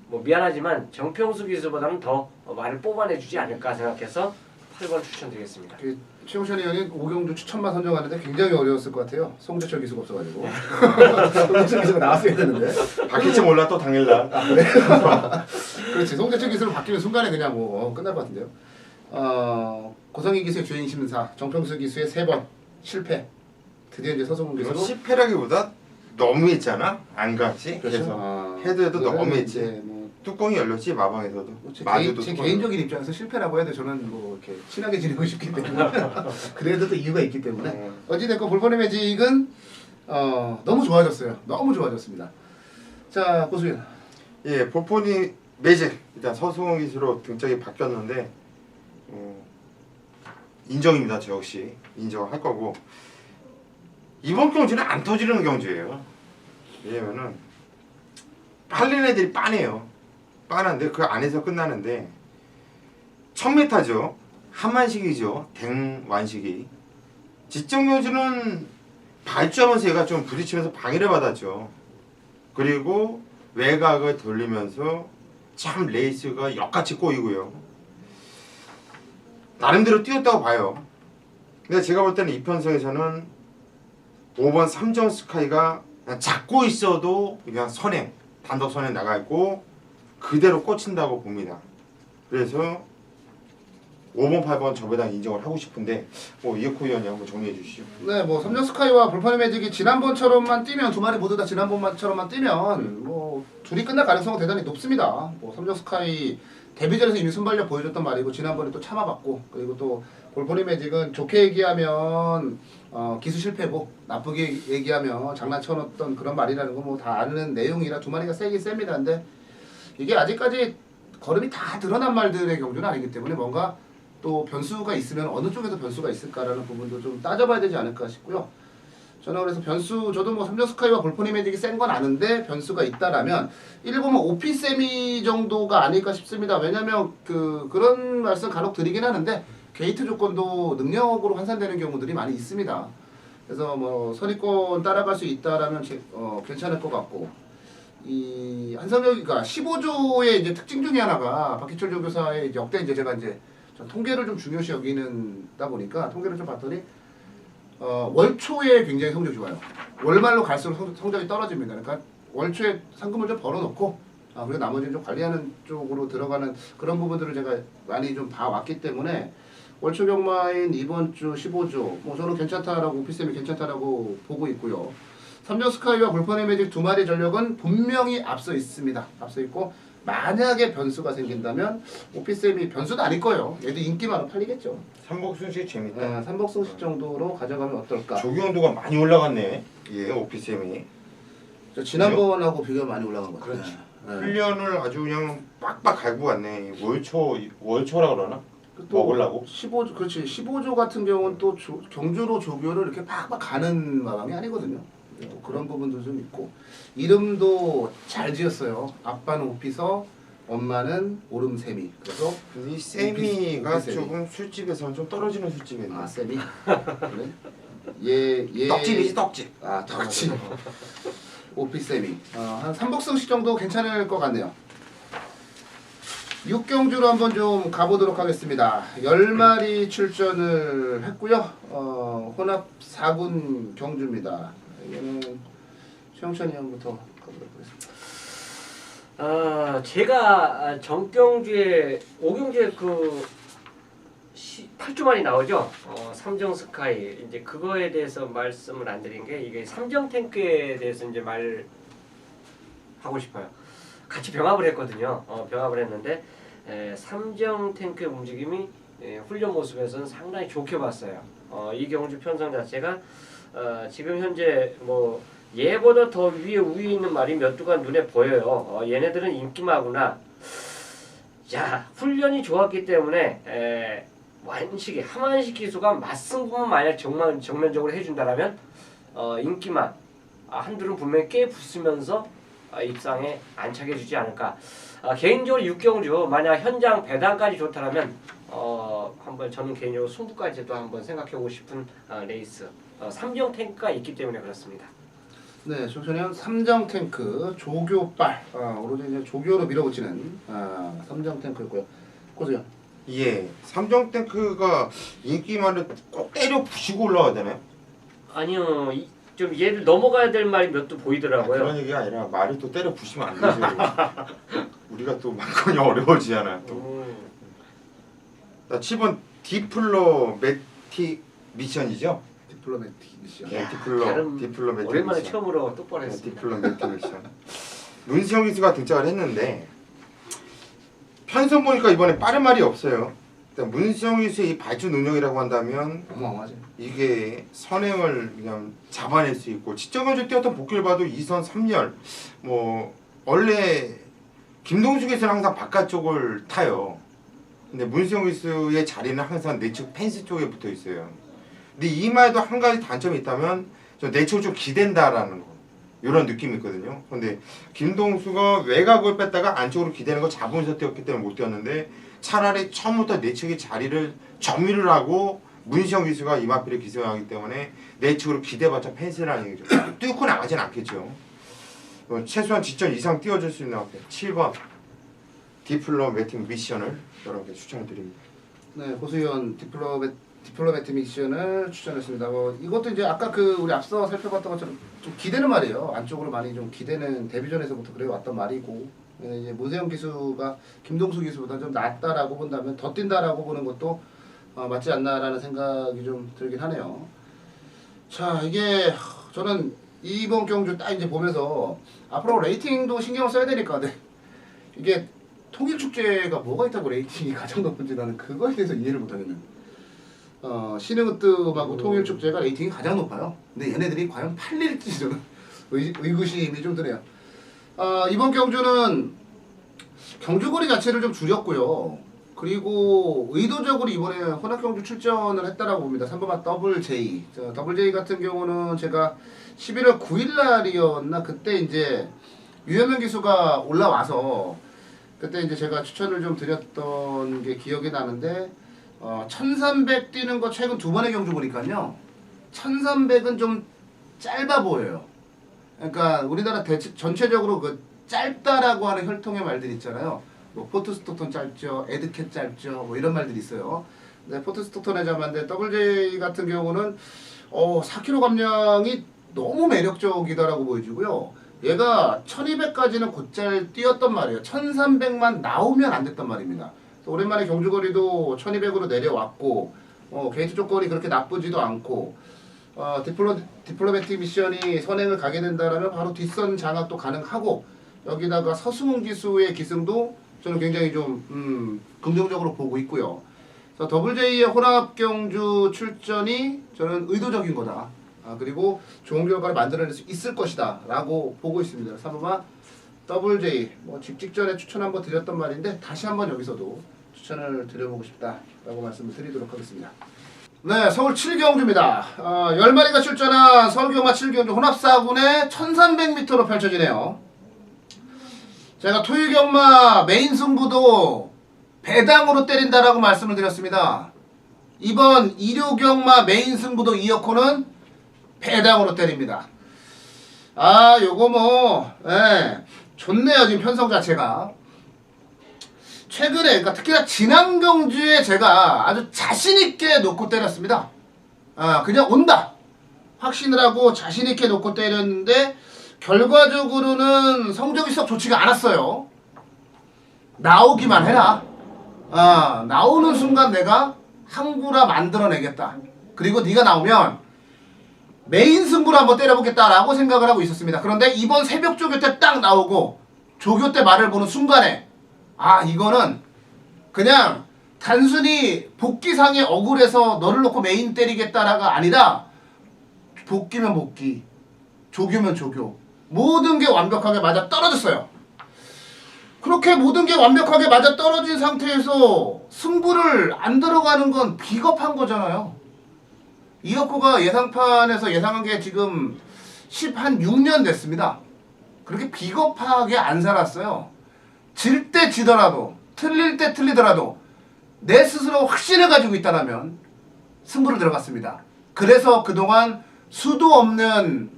뭐 미안하지만 정평수 기수보다는 더 말을 뽑아내주지 않을까 생각해서 8번 추천드리겠습니다. 최영찬 의원이 오경주 추천만 선정하는데 굉장히 어려웠을 것 같아요. 송재철 기수가 없어가지고. 송재철 기수가 나왔어야 되는데. 바뀔지 몰라 또 당일날. 그래? 그렇지. 송재철 기수로 바뀌는 순간에 그냥 뭐 끝날 것 같은데요. 고성희 기수의 주행 심사, 정평수 기수의 3번 실패. 드디어 이제 서성훈 기수로. 실패라기보다 너무했잖아. 안 갔지. 그래서 그래서 헤드도 너무했지. 뭐 뚜껑이 열렸지 마방에서도. 제 개인적인 입장에서 실패라고 해도 저는 뭐 이렇게 친하게 지내고 싶기 때문에 그래도 또 이유가 있기 때문에 어찌됐건 볼포니 매직은 너무 좋아졌어요. 너무 좋아졌습니다. 자, 고수현. 예, 볼포니 매직 일단 서승훈 기수로 등짝이 바뀌었는데 인정입니다. 저 역시 인정할 거고 이번 경주는 안 터지는 경주예요. 왜냐면은 빨린 애들이 빠네요. 빠는데 그 안에서 끝나는데 1000m죠. 한만식이죠. 댕완식이. 지정 경주는 발주하면서 얘가 좀 부딪히면서 방해를 받았죠. 그리고 외곽을 돌리면서 참 레이스가 역같이 꼬이고요. 나름대로 뛰었다고 봐요. 근데 제가 볼 때는 이 편성에서는 5번 삼정 스카이가 그냥 잡고 있어도 그냥 선행, 단독 선행 나가 있고 그대로 꽂힌다고 봅니다. 그래서 5번, 8번 저배당 인정을 하고 싶은데 뭐 이혁호 의원이 한번 정리해 주시죠. 네, 뭐 삼성 스카이와 볼파니 매직이 지난번처럼만 뛰면 두 마리 모두 다 지난번처럼만 뛰면 뭐 둘이 끝날 가능성은 대단히 높습니다. 뭐 삼성 스카이 데뷔전에서 이미 순발력 보여줬던 말이고 지난번에 또 참아봤고 그리고 또 볼파니 매직은 좋게 얘기하면 기수 실패고 나쁘게 얘기하면 장난쳐놨던 그런 말이라는 거 뭐 다 아는 내용이라 두 마리가 세긴 셉니다. 근데 이게 아직까지 걸음이 다 드러난 말들의 경주는 아니기 때문에 뭔가 또 변수가 있으면 어느 쪽에서 변수가 있을까라는 부분도 좀 따져봐야 되지 않을까 싶고요. 저는 그래서 저도 뭐 삼성 스카이와 볼포니 매직이 센 건 아는데 변수가 있다라면 1번 오피 세미 정도가 아닐까 싶습니다. 왜냐면 그런 말씀 간혹 드리긴 하는데 게이트 조건도 능력으로 환산되는 경우들이 많이 있습니다. 그래서 뭐 선의권 따라갈 수 있다라면 괜찮을 것 같고 이 한성혁이가 15조의 이제 특징 중에 하나가 박희철 조교사의 역대 이제 제가 이제 전 통계를 좀 중요시 여기는다 보니까 통계를 좀 봤더니 월초에 굉장히 성적이 좋아요. 월말로 갈수록 성적이 떨어집니다. 그러니까 월초에 상금을 좀 벌어놓고 그리고 나머지는 좀 관리하는 쪽으로 들어가는 그런 부분들을 제가 많이 좀 봐왔기 때문에 월초 경마인 이번 주 15조 뭐 저는 괜찮다라고 오피스엠이 괜찮다라고 보고 있고요. 삼성 스카이와 볼파니 매직 두 마리 전력은 분명히 앞서 있습니다. 앞서 있고 만약에 변수가 생긴다면 오피스엠이 변수도 아닐 거예요. 얘도 인기만으로 팔리겠죠. 삼복순식 재밌다. 삼복승식 정도로 가져가면 어떨까? 조경도가 많이 올라갔네. 예, 오피스엠이. 지난번하고 비교하면 많이 올라간 것 같아요. 그렇지. 훈련을 아주 그냥 빡빡 갈고 왔네. 월초라 그러나? 먹으려고? 15조 그렇지. 15조 같은 경우는 또 경주로 조교를 이렇게 팍팍 가는 마감이 아니거든요. 또 그런 부분도 좀 있고 이름도 잘 지었어요. 아빠는 오피서, 엄마는 오름세미. 그래서 이 세미가 오피세미. 조금 술집에서는 좀 떨어지는 술집이네. 세미. 그래? 얘 떡집이지 떡집. 떡집. 오피세미. 한 3복승식 정도 괜찮을 것 같네요. 6경주로 한번 좀 가보도록 하겠습니다. 10마리 출전을 했고요. 혼합 4군 경주입니다. 이거는 최영찬이 형부터 가보도록 하겠습니다. 제가 정경주에 5경주에 8주만이 나오죠. 삼정 스카이 이제 그거에 대해서 말씀을 안 드린 게 이게 삼정 탱크에 대해서 이제 말 하고 싶어요. 같이 병합을 했거든요. 병합을 했는데 삼정 탱크의 움직임이 훈련 모습에서는 상당히 좋게 봤어요. 이 경주 편성 자체가 지금 현재 뭐 얘보다 더 위에 있는 말이 몇 두가 눈에 보여요. 얘네들은 인기마구나. 자, 훈련이 좋았기 때문에 완식이 하만식 기수가 맞승부만 만약 정면적으로 해준다라면 인기만 한둘은 분명히 꽤 붙으면서 입상에 안착해주지 않을까. 개인적으로 6경주 만약 현장 배당까지 좋다라면 한번 저는 개인적으로 승부까지도 한번 생각해보고 싶은 레이스. 삼정 탱크가 있기 때문에 그렇습니다. 네, 조선현 삼정 탱크 조교빨 오로지 이제 조교로 밀어붙이는 삼정 탱크였고요. 고수현. 예, 삼정 탱크가 인기만을 꼭 때려 부시고 올라와야 되나요? 아니요, 좀 얘를 넘어가야 될 말이 몇 두 보이더라고요. 그런 얘기가 아니라 말을 또 때려 부시면 안 되죠. 우리가 또 막건이 어려워지잖아. 또. 자, 7번 디플로매틱 미션이죠? 디플로매틱 미션. 네, 발음 디플로매틱 오랜만에 미션. 처음으로 똑바로 네, 했습니다. 디플로매틱 미션. 문수영 기수가 등장을 했는데 편성 보니까 이번에 빠른 말이 없어요. 일단 문수영 기수의 이 발주 능력이라고 한다면 어마어마하지. 이게 선행을 그냥 잡아낼 수 있고 지정경주 뛰었던 복귀를 봐도 2선 3열 뭐 원래 김동숙에서는 항상 바깥쪽을 타요. 근데 문수영 기수의 자리는 항상 내측 펜스 쪽에 붙어 있어요. 근데 이 말도 한 가지 단점이 있다면 내치고 좀 기댄다라는 거 이런 느낌이 있거든요. 근데 김동수가 외곽을 뺐다가 안쪽으로 기대는 거 잡으면서 뛰었기 때문에 못 뛰었는데 차라리 처음부터 내측의 자리를 정리를 하고 문시영 기수가 이마필을 기승하기 때문에 내측으로 기대봤자 펜스라는 얘기죠. 뚫고 나가진 않겠죠. 최소한 직전 이상 띄워줄 수 있는 앞에 7번 디플로매틱 미션을 여러분께 추천을 드립니다. 네, 고수현 디플로매틱 미션을 추천했습니다. 이것도 이제 아까 우리 앞서 살펴봤던 것처럼 좀 기대는 말이에요. 안쪽으로 많이 좀 기대는 데뷔전에서부터 그래 왔던 말이고, 이제 문세영 기수가 김동수 기수보다 좀 낫다라고 본다면 더 뛴다라고 보는 것도 맞지 않나라는 생각이 좀 들긴 하네요. 자, 이게 저는 이번 경주 딱 이제 보면서 앞으로 레이팅도 신경을 써야 되니까, 네. 이게 통일축제가 뭐가 있다고 레이팅이 가장 높은지 나는 그거에 대해서 이해를 못하겠네요. 신흥으뜸하고 통일축제가 레이팅이 가장 높아요. 근데 얘네들이 과연 팔릴지 저는 의구심이 좀 드네요. 이번 경주는 경주거리 자체를 좀 줄였고요. 그리고 의도적으로 이번에 혼합경주 출전을 했다라고 봅니다. 3번마 더블 J. 더블 J 같은 경우는 제가 11월 9일 날이었나 그때 이제 유현명 기수가 올라와서 그때 이제 제가 추천을 좀 드렸던 게 기억이 나는데 1300 뛰는 거 최근 두 번의 경주 보니까요. 1300은 좀 짧아 보여요. 그러니까 우리나라 전체적으로 그 짧다라고 하는 혈통의 말들 있잖아요. 뭐 포트스토톤 짧죠, 에드캣 짧죠, 뭐 이런 말들이 있어요. 근데 포트스토톤에 잡았는데 더블 J 같은 경우는 4kg 감량이 너무 매력적이다라고 보여지고요. 얘가 1200까지는 곧잘 뛰었단 말이에요. 1300만 나오면 안 됐단 말입니다. 오랜만에 경주거리도 1200으로 내려왔고 게이트 조건이 그렇게 나쁘지도 않고 디플로매틱 미션이 선행을 가게 된다면 바로 뒷선 장악도 가능하고 여기다가 서승훈 기수의 기승도 저는 굉장히 좀 긍정적으로 보고 있고요. 그래서 더블 J의 혼합 경주 출전이 저는 의도적인 거다. 그리고 좋은 결과를 만들어낼 수 있을 것이다 라고 보고 있습니다. 3번마 더블 J 직전에 추천 한번 드렸던 말인데 다시 한번 여기서도 추천을 드려보고 싶다 라고 말씀을 드리도록 하겠습니다. 네, 서울 7경주입니다. 10마리가 출전한 서울경마 7경주 혼합4군의 1300m로 펼쳐지네요. 제가 토요경마 메인 승부도 배당으로 때린다라고 말씀을 드렸습니다. 이번 일요경마 메인 승부도 이어코는 배당으로 때립니다. 요거 좋네요. 지금 편성 자체가 최근에, 그러니까 특히나 지난 경주에 제가 아주 자신있게 놓고 때렸습니다. 그냥 온다 확신을 하고 자신있게 놓고 때렸는데 결과적으로는 성적이 썩 좋지가 않았어요. 나오기만 해라. 나오는 순간 내가 항구라 만들어내겠다. 그리고 네가 나오면 메인 승부를 한번 때려보겠다라고 생각을 하고 있었습니다. 그런데 이번 새벽 조교 때 딱 나오고 조교 때 말을 보는 순간에 이거는 그냥 단순히 복귀상에 억울해서 너를 놓고 메인 때리겠다라가 아니라 복귀면 복귀, 조교면 조교, 모든 게 완벽하게 맞아 떨어졌어요. 그렇게 모든 게 완벽하게 맞아 떨어진 상태에서 승부를 안 들어가는 건 비겁한 거잖아요. 이혁호가 예상판에서 예상한 게 지금 6년 됐습니다. 그렇게 비겁하게 안 살았어요. 질 때 지더라도 틀릴 때 틀리더라도 내 스스로 확신을 가지고 있다면 승부를 들어갔습니다. 그래서 그동안 수도 없는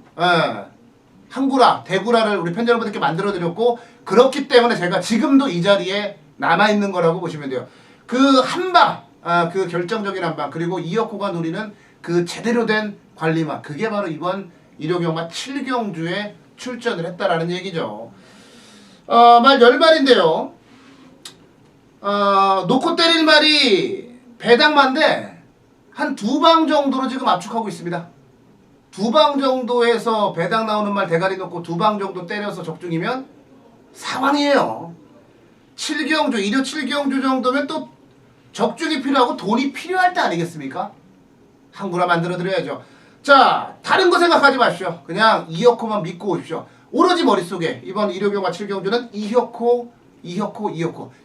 항구라, 대구라를 우리 팬 여러분들께 만들어드렸고 그렇기 때문에 제가 지금도 이 자리에 남아있는 거라고 보시면 돼요. 그 한방, 그 결정적인 한방, 그리고 이혁호가 노리는 그 제대로 된 관리만, 그게 바로 이번 일요경마 7경주에 출전을 했다라는 얘기죠. 말 10마리인데요. 놓고 때릴 말이 배당만데 한 2방 정도로 지금 압축하고 있습니다. 2방 정도에서 배당 나오는 말 대가리 놓고 2방 정도 때려서 적중이면 사왕이에요. 7경주, 일요 7경주 정도면 또 적중이 필요하고 돈이 필요할 때 아니겠습니까? 항구라 만들어드려야죠. 자, 다른 거 생각하지 마십시오. 그냥 이혁호만 믿고 오십시오. 오로지 머릿속에 이번 일요경마 7경주는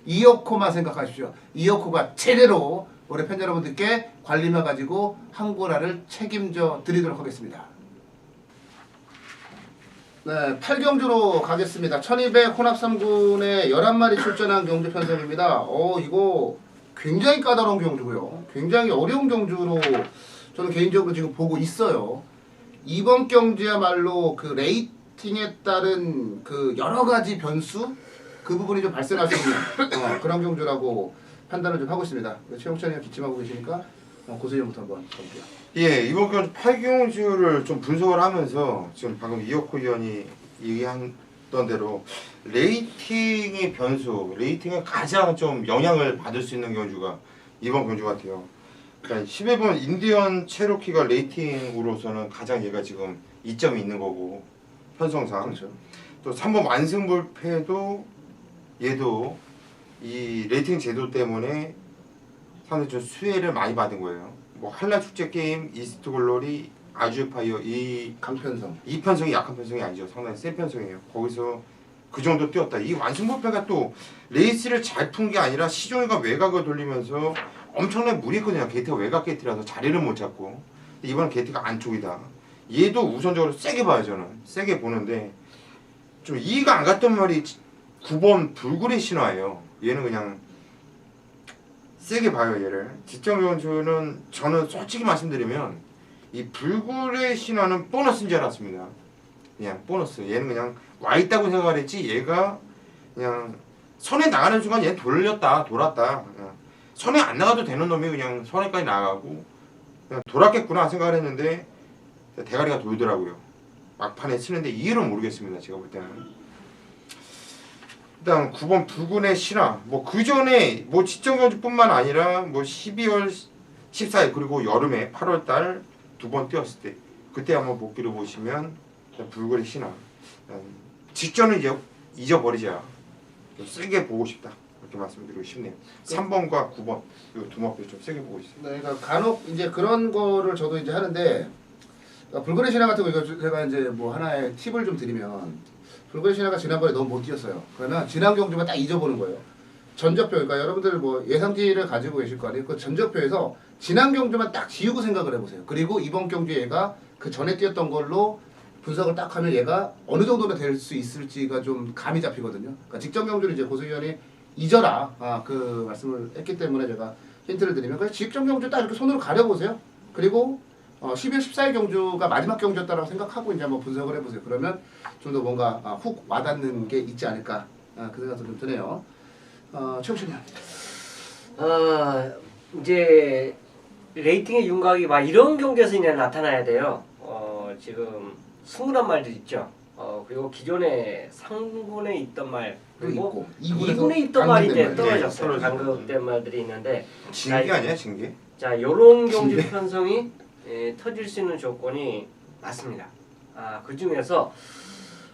이혁호만 생각하십시오. 이혁호가 제대로 우리 팬 여러분들께 관리만 가지고 항구라를 책임져 드리도록 하겠습니다. 네, 8경주로 가겠습니다. 1200 혼합 3군에 11마리 출전한 경주 편성입니다. 이거 굉장히 까다로운 경주고요. 굉장히 어려운 경주로 저는 개인적으로 지금 보고 있어요. 이번 경주야말로 그 레이팅에 따른 그 여러 가지 변수 그 부분이 좀 발생할 수 있는 그런 경주라고 판단을 좀 하고 있습니다. 최영찬이 기침하고 계시니까 고수님부터 한번 볼게요. 예, 이번 경주 8경주를 좀 분석을 하면서 지금 방금 이혁호 의원이 얘기했던 대로 레이팅의 변수, 레이팅에 가장 좀 영향을 받을 수 있는 경주가 이번 경주 같아요. 그러니까 11번 인디언 체로키가 레이팅으로서는 가장 얘가 지금 이점이 있는 거고 편성상 그렇죠. 또 3번 완승불패도 얘도 이 레이팅 제도 때문에 상당히 좀 수혜를 많이 받은 거예요. 뭐 한라 축제 게임, 이스트 글로리, 아주 파이어 이 강편성. 편성이 약한 편성이 아니죠. 상당히 센 편성이에요. 거기서 그 정도 뛰었다. 이 완승불패가 또 레이스를 잘 푼 게 아니라 시종이가 외곽을 돌리면서 엄청나게 무리했거든요. 게이트가 외곽 게이트라서 자리를 못 잡고 이번엔 게이트가 안쪽이다. 얘도 우선적으로 세게 봐요. 저는 세게 보는데 좀 이해가 안 갔던 말이 9번 불굴의 신화예요. 얘는 그냥 세게 봐요. 얘를 직전 경주는 저는 솔직히 말씀드리면 이 불굴의 신화는 보너스인 줄 알았습니다. 그냥 보너스. 얘는 그냥 와 있다고 생각을 했지 얘가 그냥 선에 나가는 순간 얘 돌았다. 그냥 선에 안 나가도 되는 놈이 그냥 선에까지 나가고 그냥 돌았겠구나 생각을 했는데 대가리가 돌더라고요. 막판에 치는데 이유는 모르겠습니다. 제가 볼 때는. 일단 9번 불군의 신화 뭐 그 전에 뭐 직전 경주뿐만 아니라 뭐 12월 14일 그리고 여름에 8월달 두 번 뛰었을 때 그때 한번 복기를 보시면 불굴의 신화 직전은 이제 잊어버리자 좀 세게 보고 싶다 이렇게 말씀드리고 싶네요. 3번과 9번 이 두 마표 좀 세게 보고 있어요. 네, 그러니까 간혹 이제 그런 거를 저도 이제 하는데 불굴의 신화 같은 거 이거 제가 이제 뭐 하나의 팁을 좀 드리면 불굴의 신화가 지난번에 너무 못 뛰었어요. 그러면 지난 경주만 딱 잊어보는 거예요. 전적표 그러니까 여러분들 뭐 예상지를 가지고 계실 거 아니에요. 그 전적표에서 지난 경주만 딱 지우고 생각을 해보세요. 그리고 이번 경주 얘가 그 전에 뛰었던 걸로 분석을 딱 하면 얘가 어느 정도나 될 수 있을지가 좀 감이 잡히거든요. 그러니까 직전 경주를 이제 고수위원이 잊어라 그 말씀을 했기 때문에 제가 힌트를 드리면 그래서 직전 경주 딱 이렇게 손으로 가려보세요. 그리고 12월 14일 경주가 마지막 경주였다라고 생각하고 이제 한번 분석을 해보세요. 그러면 좀 더 뭔가 훅 와닿는 게 있지 않을까 그 생각도 좀 드네요. 최우신이 이제 레이팅의 윤곽이 막 이런 경기에서 이제 나타나야 돼요. 지금 승부란 말들 있죠. 그리고 기존에 상군에 있던 말 그리고 2군에 있던 말이 이제 떨어졌어요. 강급된 말들이 있는데 징계 아니야 징계? 자, 요런 경주 편성이 터질 수 있는 조건이 맞습니다. 그 중에서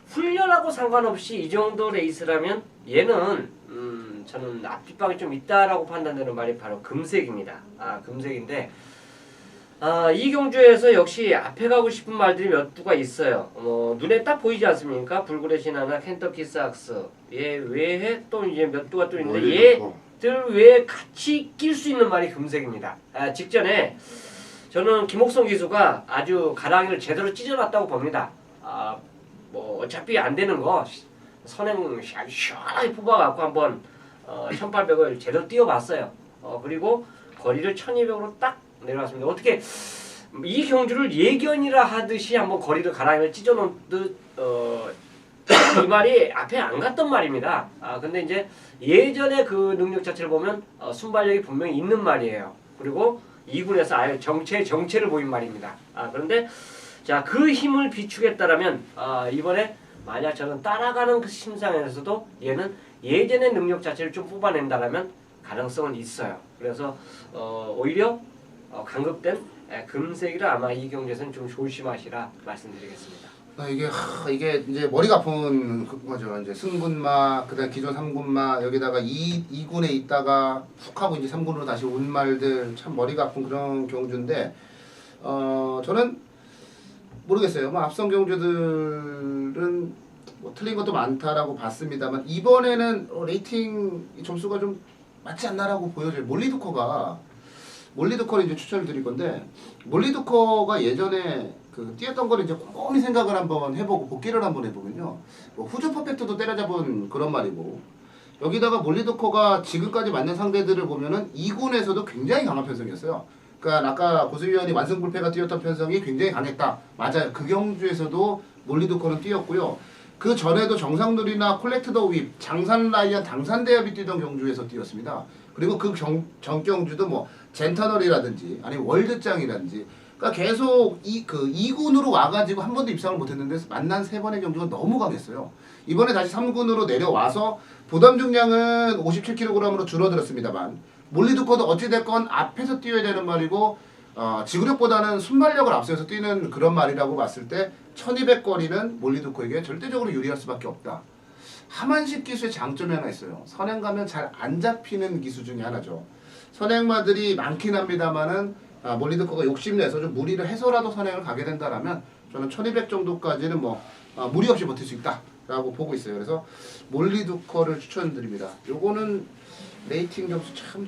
훈련하고 상관없이 이 정도 레이스라면 얘는 저는 앞뒷방이 좀 있다라고 판단되는 말이 바로 금색입니다. 금색인데 이 경주에서 역시 앞에 가고 싶은 말들이 몇 두가 있어요. 눈에 딱 보이지 않습니까? 불굴의 신화나 켄터키 삭스 얘 외에 또 이제 몇 두가 또 있는데 얘들 외에 같이 낄 수 있는 말이 금색입니다. 직전에 저는 김옥성 기수가 아주 가랑이를 제대로 찢어놨다고 봅니다. 뭐 어차피 안 되는 거 선행 시원하게 뽑아갖고 한번 1800을 제대로 뛰어봤어요. 그리고 거리를 1200으로 딱 내려왔습니다. 어떻게 이 경주를 예견이라 하듯이 한번 거리를 가랑이를 찢어놓은 듯 이 말이 앞에 안 갔던 말입니다. 근데 이제 예전에 그 능력 자체를 보면 순발력이 분명히 있는 말이에요. 그리고 2군에서 아예 정체를 보인 말입니다. 그런데 자, 그 힘을 비추겠다라면 이번에 만약 저는 따라가는 그 심상에서도 얘는 예전의 능력 자체를 좀 뽑아낸다라면 가능성은 있어요. 그래서 오히려 강급된 금색이라 아마 이 경주에서는 좀 조심하시라 말씀드리겠습니다. 이게 이제 머리가 아픈 거죠. 이제 승군마, 그다음 기존 3군마 여기다가 2군에 있다가 훅 하고 이제 3군으로 다시 온 말들 참 머리가 아픈 그런 경주인데 저는 모르겠어요. 뭐 앞선 경주들은 뭐 틀린 것도 많다라고 봤습니다만 이번에는 레이팅 점수가 좀 맞지 않나라고 보여져요. 몰리드커를 이제 추천을 드릴 건데 몰리드커가 예전에 그 뛰었던 거를 이제 꼼꼼히 생각을 한번 해보고 복기를 한번 해보면요. 뭐 후즈 퍼펙트도 때려잡은 그런 말이고 여기다가 몰리도커가 지금까지 맞는 상대들을 보면은 2군에서도 굉장히 강한 편성이었어요. 그러니까 아까 고수위원이 완승불패가 뛰었던 편성이 굉장히 강했다. 맞아요. 그 경주에서도 몰리도커는 뛰었고요. 그 전에도 정상놀이나 콜렉트 더 윕, 장산 라이언, 당산 대협이 뛰던 경주에서 뛰었습니다. 그리고 그 전 경주도 뭐 젠터널이라든지 아니면 월드장이라든지 그러니까 계속 그 2군으로 와가지고 한 번도 입상을 못했는데 만난 3번의 경주가 너무 강했어요. 이번에 다시 3군으로 내려와서 부담 중량은 57kg으로 줄어들었습니다만 몰리도커도 어찌됐건 앞에서 뛰어야 되는 말이고 지구력보다는 순발력을 앞서서 뛰는 그런 말이라고 봤을 때 1200거리는 몰리도커에게 절대적으로 유리할 수밖에 없다. 하만식 기수의 장점이 하나 있어요. 선행 가면 잘 안 잡히는 기수 중에 하나죠. 선행마들이 많긴 합니다만은 몰리도커가 욕심내서 좀 무리를 해서라도 선행을 가게 된다라면 저는 1200 정도까지는 뭐 무리 없이 버틸 수 있다라고 보고 있어요. 그래서 몰리도커를 추천드립니다. 요거는 레이팅 점수 참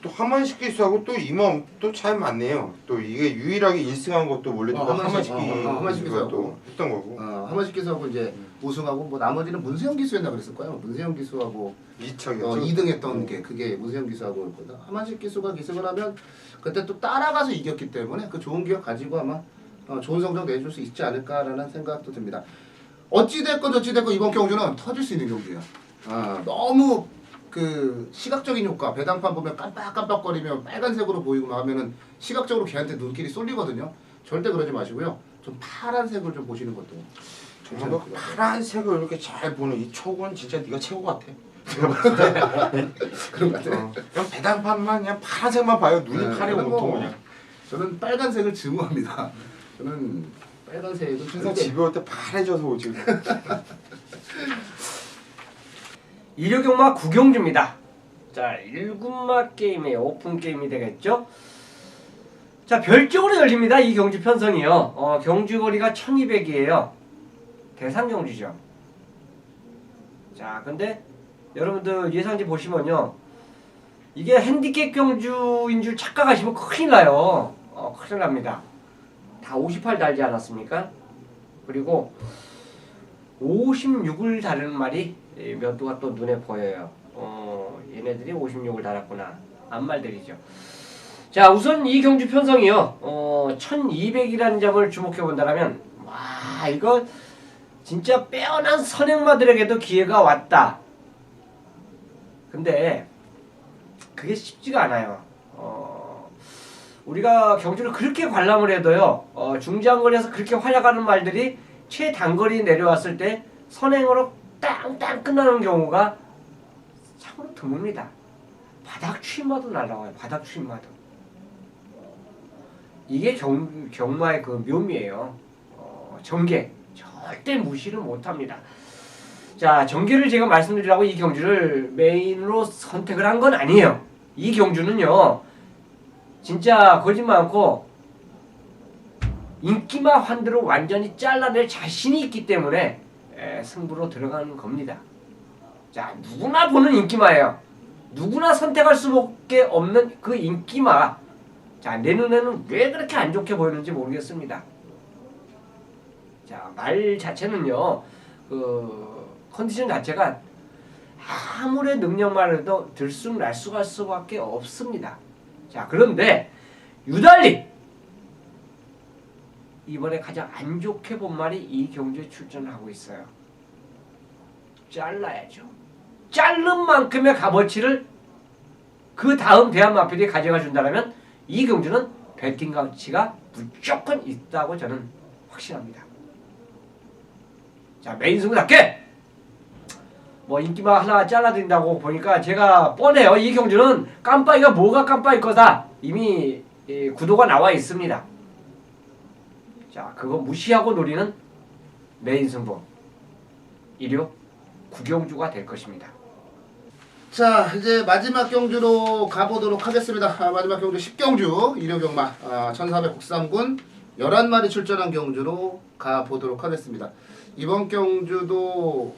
또 하만식 기수하고 또 이몸 또 잘 맞네요. 또 이게 유일하게 1승한 것도 몰리도커 하만식 기수가 또 했던 거고. 하만식 기수하고 이제 우승하고 뭐 나머지는 문세영 기수였나 그랬을 거예요. 문세영 기수하고 2척이었죠. 2등했던 게 그게 문세영 기수하고 있거든. 하만식 기수가 기승을 하면 그때 또 따라가서 이겼기 때문에 그 좋은 기억 가지고 아마 좋은 성적 내줄 수 있지 않을까라는 생각도 듭니다. 어찌됐건 저찌됐건 이번 경주는 터질 수 있는 경주야. 너무 그 시각적인 효과, 배당판 보면 깜빡깜빡거리면 빨간색으로 보이고 막 하면은 시각적으로 걔한테 눈길이 쏠리거든요. 절대 그러지 마시고요. 좀 파란색을 좀 보시는 것도 정말 파란색을 이렇게 잘 보는 이 촉은 진짜 네가 최고 같아. 그런 것 같아요. 그냥 배당판만 그냥 파란색만 봐요. 눈이 파래 온통 그냥. 저는 빨간색을 증오합니다. 저는 빨간색은 항상 집에 올 때 파래져서 오지. 일요경마 9경주입니다. 자, 1군마 게임의 오픈 게임이 되겠죠. 자, 별적으로 열립니다. 이 경주 편성이요. 경주 거리가 1200이에요. 대상 경주죠. 자, 근데 여러분들 예상지 보시면요. 이게 핸디캡 경주인 줄 착각하시면 큰일 나요. 큰일 납니다. 다 58 달지 않았습니까? 그리고 56을 다루는 말이 몇 두가 또 눈에 보여요. 얘네들이 56을 달았구나. 앞말들이죠. 자, 우선 이 경주 편성이요. 1200이라는 점을 주목해 본다면 와, 이거 진짜 빼어난 선행마들에게도 기회가 왔다. 근데 그게 쉽지가 않아요. 우리가 경주를 그렇게 관람을 해도요. 중장거리에서 그렇게 활약하는 말들이 최단거리 내려왔을 때 선행으로 땅땅 끝나는 경우가 참으로 드뭅니다. 바닥 추임마도 날라와요. 바닥 추임마도. 이게 경마의 그 묘미예요. 전개 절대 무시를 못합니다. 자, 전개를 제가 말씀드리라고 이 경주를 메인으로 선택을 한 건 아니에요. 이 경주는요. 진짜 거짓말 않고 인기마 환들을 완전히 잘라낼 자신이 있기 때문에 승부로 들어가는 겁니다. 자, 누구나 보는 인기마예요. 누구나 선택할 수밖에 없는 그 인기마. 자, 내 눈에는 왜 그렇게 안 좋게 보이는지 모르겠습니다. 자, 말 자체는요. 그 컨디션 자체가 아무리 능력만 해도 들쑥날쑥할 수밖에 없습니다. 자, 그런데 유달리 이번에 가장 안 좋게 본 말이 이 경주에 출전을 하고 있어요. 잘라야죠. 자른 만큼의 값어치를 그 다음 대한마필이 가져가 준다면 이 경주는 배팅 가치가 무조건 있다고 저는 확신합니다. 자, 메인 승부답게 뭐 인기마 하나 잘라드린다고 보니까 제가 뻔해요. 이 경주는 깜빡이가 뭐가 깜빡일 거다. 이미 구도가 나와 있습니다. 자, 그거 무시하고 노리는 메인 승부 1호 9경주가 될 것입니다. 자, 이제 마지막 경주로 가보도록 하겠습니다. 마지막 경주 10경주 일요경마 1400 국삼군 11마리 출전한 경주로 가보도록 하겠습니다. 이번 경주도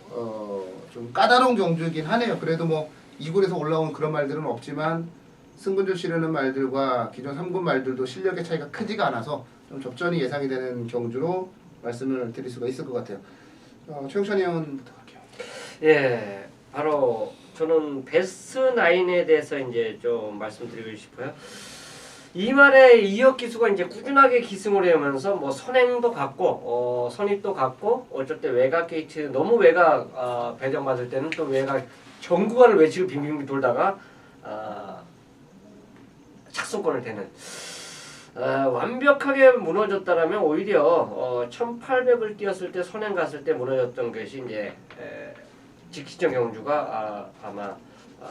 좀 까다로운 경주이긴 하네요. 그래도 뭐 2군에서 올라온 그런 말들은 없지만 승군주 치르는 말들과 기존 3군 말들도 실력의 차이가 크지가 않아서 좀 접전이 예상이 되는 경주로 말씀을 드릴 수가 있을 것 같아요. 최영찬 의원부터 할게요. 예, 바로 저는 베스트 나인에 대해서 이제 좀 말씀드리고 싶어요. 이말에 이혁 기수가 이제 꾸준하게 기승을 해오면서 뭐 선행도 갔고 선입도 갔고 어쩔 때 외곽 게이트 너무 외곽 배정받을 때는 또 외곽 전 구간을 외치고 빙빙 돌다가 착순권을 대는 완벽하게 무너졌다라면 오히려 1800을 뛰었을 때 선행 갔을 때 무너졌던 것이 이제 직시적 경주가 아마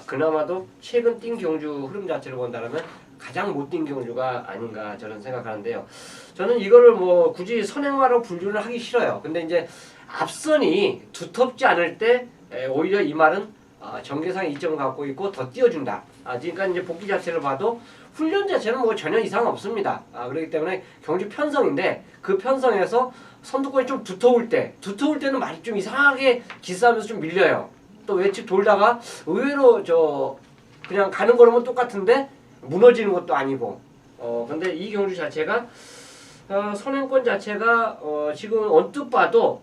그나마도 최근 뛴 경주 흐름 자체를 본다면 가장 못 뛴 경주가 아닌가 저는 생각하는데요. 저는 이거를 뭐 굳이 선행화로 분류를 하기 싫어요. 근데 이제 앞선이 두텁지 않을 때 오히려 이 말은 전개상 이점을 갖고 있고 더 띄워준다. 그러니까 이제 복귀 자체를 봐도 훈련 자체는 뭐 전혀 이상 없습니다. 그렇기 때문에 경주 편성인데 그 편성에서 선두권이 좀 두터울 때는 말이 좀 이상하게 기싸움에서 좀 밀려요. 또 외측 돌다가 의외로 그냥 가는 거로는 똑같은데 무너지는 것도 아니고. 근데 이 경주 자체가 선행권 자체가 지금 언뜻 봐도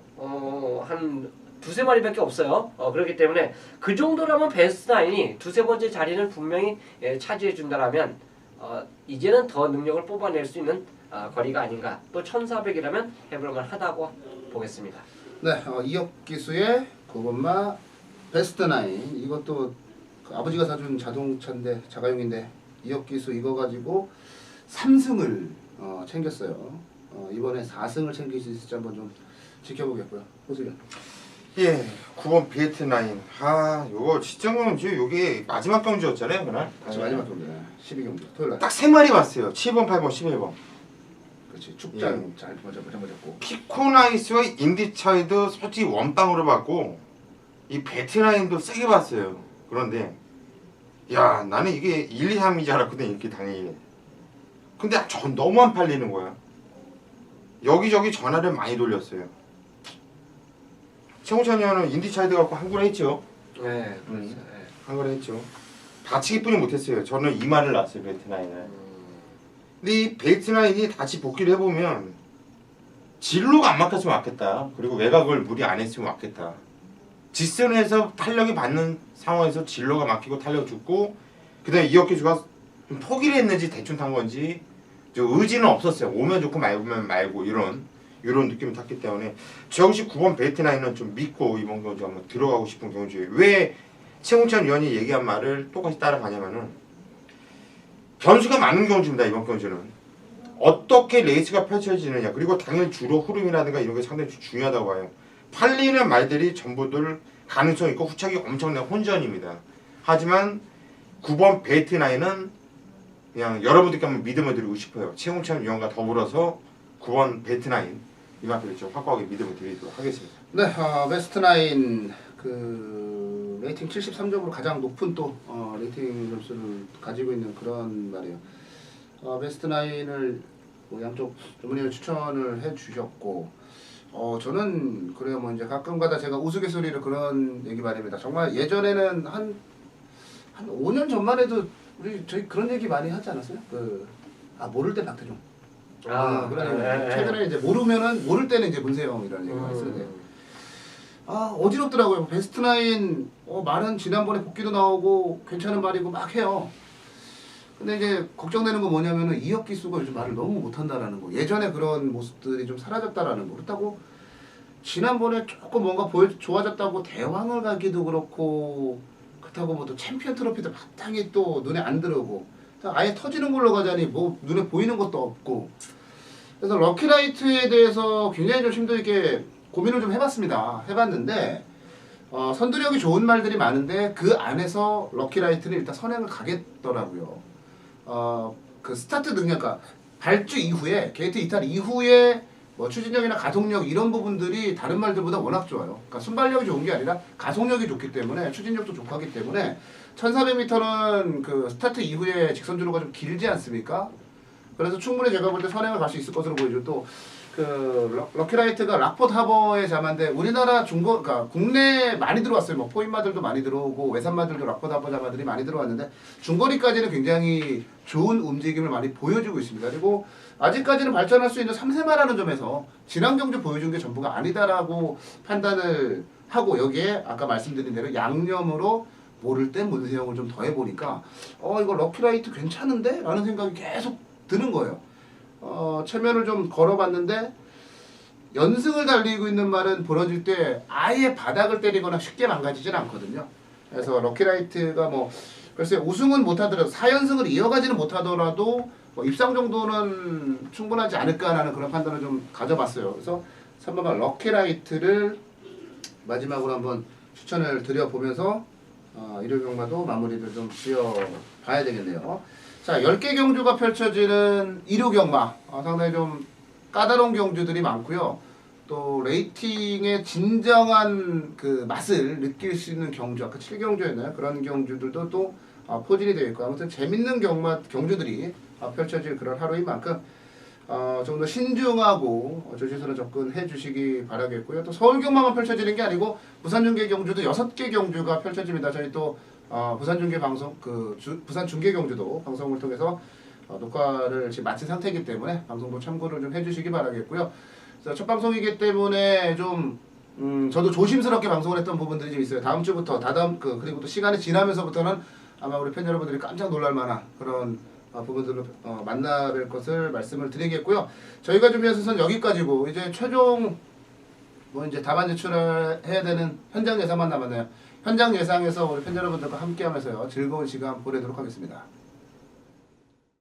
한 두세 마리밖에 없어요. 그렇기 때문에 그 정도라면 베스트 나인이 두세 번째 자리는 분명히 차지해 준다라면 이제는 더 능력을 뽑아낼 수 있는 거리가 아닌가. 또 1400이라면 해볼만 하다고 보겠습니다. 네, 이혁 기수의 그것마 베스트 나인 이것도 그 아버지가 사준 자동차인데 자가용인데 이혁 기수 이거 가지고 3승을 챙겼어요. 이번에 4승을 챙길 수 있을지 한번 좀 지켜보겠고요. 보세요. 예, 9번 베트나인. 요거 시청은 요게 마지막 경주였잖아요, 그날. 마지막 경기네. 12경기 토요일 날. 딱 3마리 왔어요. 7번, 8번, 11번. 그렇지. 축장 잘 맞았고. 피코나이스와 인디차이도 솔직히 원빵으로 봤고 이 베트나인도 세게 봤어요. 그런데 야, 나는 이게 1, 2, 3이지 알았거든, 이렇게 당연히. 근데 전 너무 안 팔리는 거야. 여기저기 전화를 많이 돌렸어요. 최홍찬 의원은 인디차이드 갖고 한 건 했죠. 네, 한 건 했죠. 다치기뿐이 못했어요. 저는 이 말을 놨어요, 베트나인을. 근데 이 베트나인이 다시 복귀를 해보면 진로가 안 막혔으면 왔겠다. 그리고 외곽을 무리 안 했으면 왔겠다. 직선에서 탄력이 받는 상황에서 진로가 막히고 탄력 죽고 그 다음에 이혁 기수가 좀 포기를 했는지 대충 탄 건지 의지는 없었어요. 오면 좋고 말면 말고 이런 느낌을 탔기 때문에 저 역시 9번 베트나인은 좀 믿고 이번 경주 한번 들어가고 싶은 경주예요. 왜 최홍찬 위원이 얘기한 말을 똑같이 따라가냐면은 변수가 많은 경주입니다. 이번 경주는 어떻게 레이스가 펼쳐지느냐 그리고 당일 주로 흐름이라든가 이런 게 상당히 중요하다고 봐요. 팔리는 말들이 전부들 가능성 있고 후착이 엄청난 혼전입니다. 하지만 9번 베트나인은 그냥 여러분들께 한번 믿음을 드리고 싶어요. 최홍찬 위원과 더불어서 9번 베트나인 이만큼 좀 확고하게 믿음을 드리도록 하겠습니다. 네, 베스트 나인 그 레이팅 73점으로 가장 높은 또 레이팅 점수를 가지고 있는 그런 말이에요. 베스트 나인을 뭐 양쪽 주문을 추천을 해주셨고. 저는 그래요. 뭐 이제 가끔가다 제가 우스갯소리로 그런 얘기 많이 합니다. 정말 예전에는 한 5년 전만 해도 저희 그런 얘기 많이 하지 않았어요? 모를 때 박태종. 그런 얘기. 최근에 이제 모를 때는 이제 문세영이라는 얘기가 있었는데. 어지럽더라고요. 베스트 나인 말은 지난번에 복귀도 나오고 괜찮은 말이고 막 해요. 근데 이제 걱정되는 건 뭐냐면은 이혁 기수가 요즘 말을 너무 못한다라는 거. 예전에 그런 모습들이 좀 사라졌다라는 거. 그렇다고 지난번에 조금 뭔가 좋아졌다고 대왕을 가기도 그렇고 그렇다고 뭐 또 챔피언 트로피도 마땅히 또 눈에 안 들어오고 아예 터지는 걸로 가자니 뭐 눈에 보이는 것도 없고. 그래서 럭키라이트에 대해서 굉장히 좀 심도 있게 고민을 좀 해봤는데 선두력이 좋은 말들이 많은데 그 안에서 럭키라이트는 일단 선행을 가겠더라고요. 그 스타트 능력, 그러니까 발주 이후에 게이트 이탈 이후에 뭐 추진력이나 가속력 이런 부분들이 다른 말들보다 워낙 좋아요. 그러니까 순발력이 좋은 게 아니라 가속력이 좋기 때문에 추진력도 좋고 하기 때문에 1400m는 그 스타트 이후에 직선 주로가 좀 길지 않습니까? 그래서 충분히 제가 볼 때 선행을 갈 수 있을 것으로 보이죠. 또 그 럭키라이트가 락포트 하버에 잡았는데 우리나라 그러니까 국내 많이 들어왔어요. 뭐 포인마들도 많이 들어오고 외산마들도 락포트 하버 자마들이 많이 들어왔는데 중거리까지는 굉장히 좋은 움직임을 많이 보여주고 있습니다. 그리고 아직까지는 발전할 수 있는 3세마라는 점에서 지난 경주 보여준 게 전부가 아니다라고 판단을 하고 여기에 아까 말씀드린 대로 양념으로 모를 때 문세영을 좀 더해보니까 이거 럭키라이트 괜찮은데? 라는 생각이 계속 드는 거예요. 체면을 좀 걸어봤는데 연승을 달리고 있는 말은 벌어질 때 아예 바닥을 때리거나 쉽게 망가지진 않거든요. 그래서 럭키라이트가 뭐 글쎄 우승은 못하더라도 4연승을 이어가지는 못하더라도 뭐 입상 정도는 충분하지 않을까라는 그런 판단을 좀 가져봤어요. 그래서 3번번 럭키라이트를 마지막으로 한번 추천을 드려보면서 일요 경마도 마무리를 좀 지어봐야 되겠네요. 자, 10개 경주가 펼쳐지는 일요 경마 상당히 좀 까다로운 경주들이 많고요. 또 레이팅의 진정한 그 맛을 느낄 수 있는 경주, 아까 7경주였나요? 그런 경주들도 또 포진이 되어 있고 아무튼 재밌는 경주들이 펼쳐질 그런 하루인 만큼 좀 더 신중하고 조심스러운 접근해 주시기 바라겠고요. 또 서울 경마만 펼쳐지는 게 아니고 부산 중계 경주도 6개 경주가 펼쳐집니다. 저희 또 부산 중계 방송 부산 중계 경주도 방송을 통해서 녹화를 지금 마친 상태이기 때문에 방송도 참고를 좀 해주시기 바라겠고요. 그래서 첫 방송이기 때문에 좀 저도 조심스럽게 방송을 했던 부분들이 좀 있어요. 다음 주부터 그리고 또 시간이 지나면서부터는 아마 우리 팬 여러분들이 깜짝 놀랄 만한 그런 부분들을 만나뵐 것을 말씀을 드리겠고요. 저희가 준비한 순서는 여기까지고 이제 최종 뭐 이제 답안 제출을 해야 되는 현장 예상만 남았네요. 현장 예상에서 우리 팬 여러분들과 함께하면서요 즐거운 시간 보내도록 하겠습니다.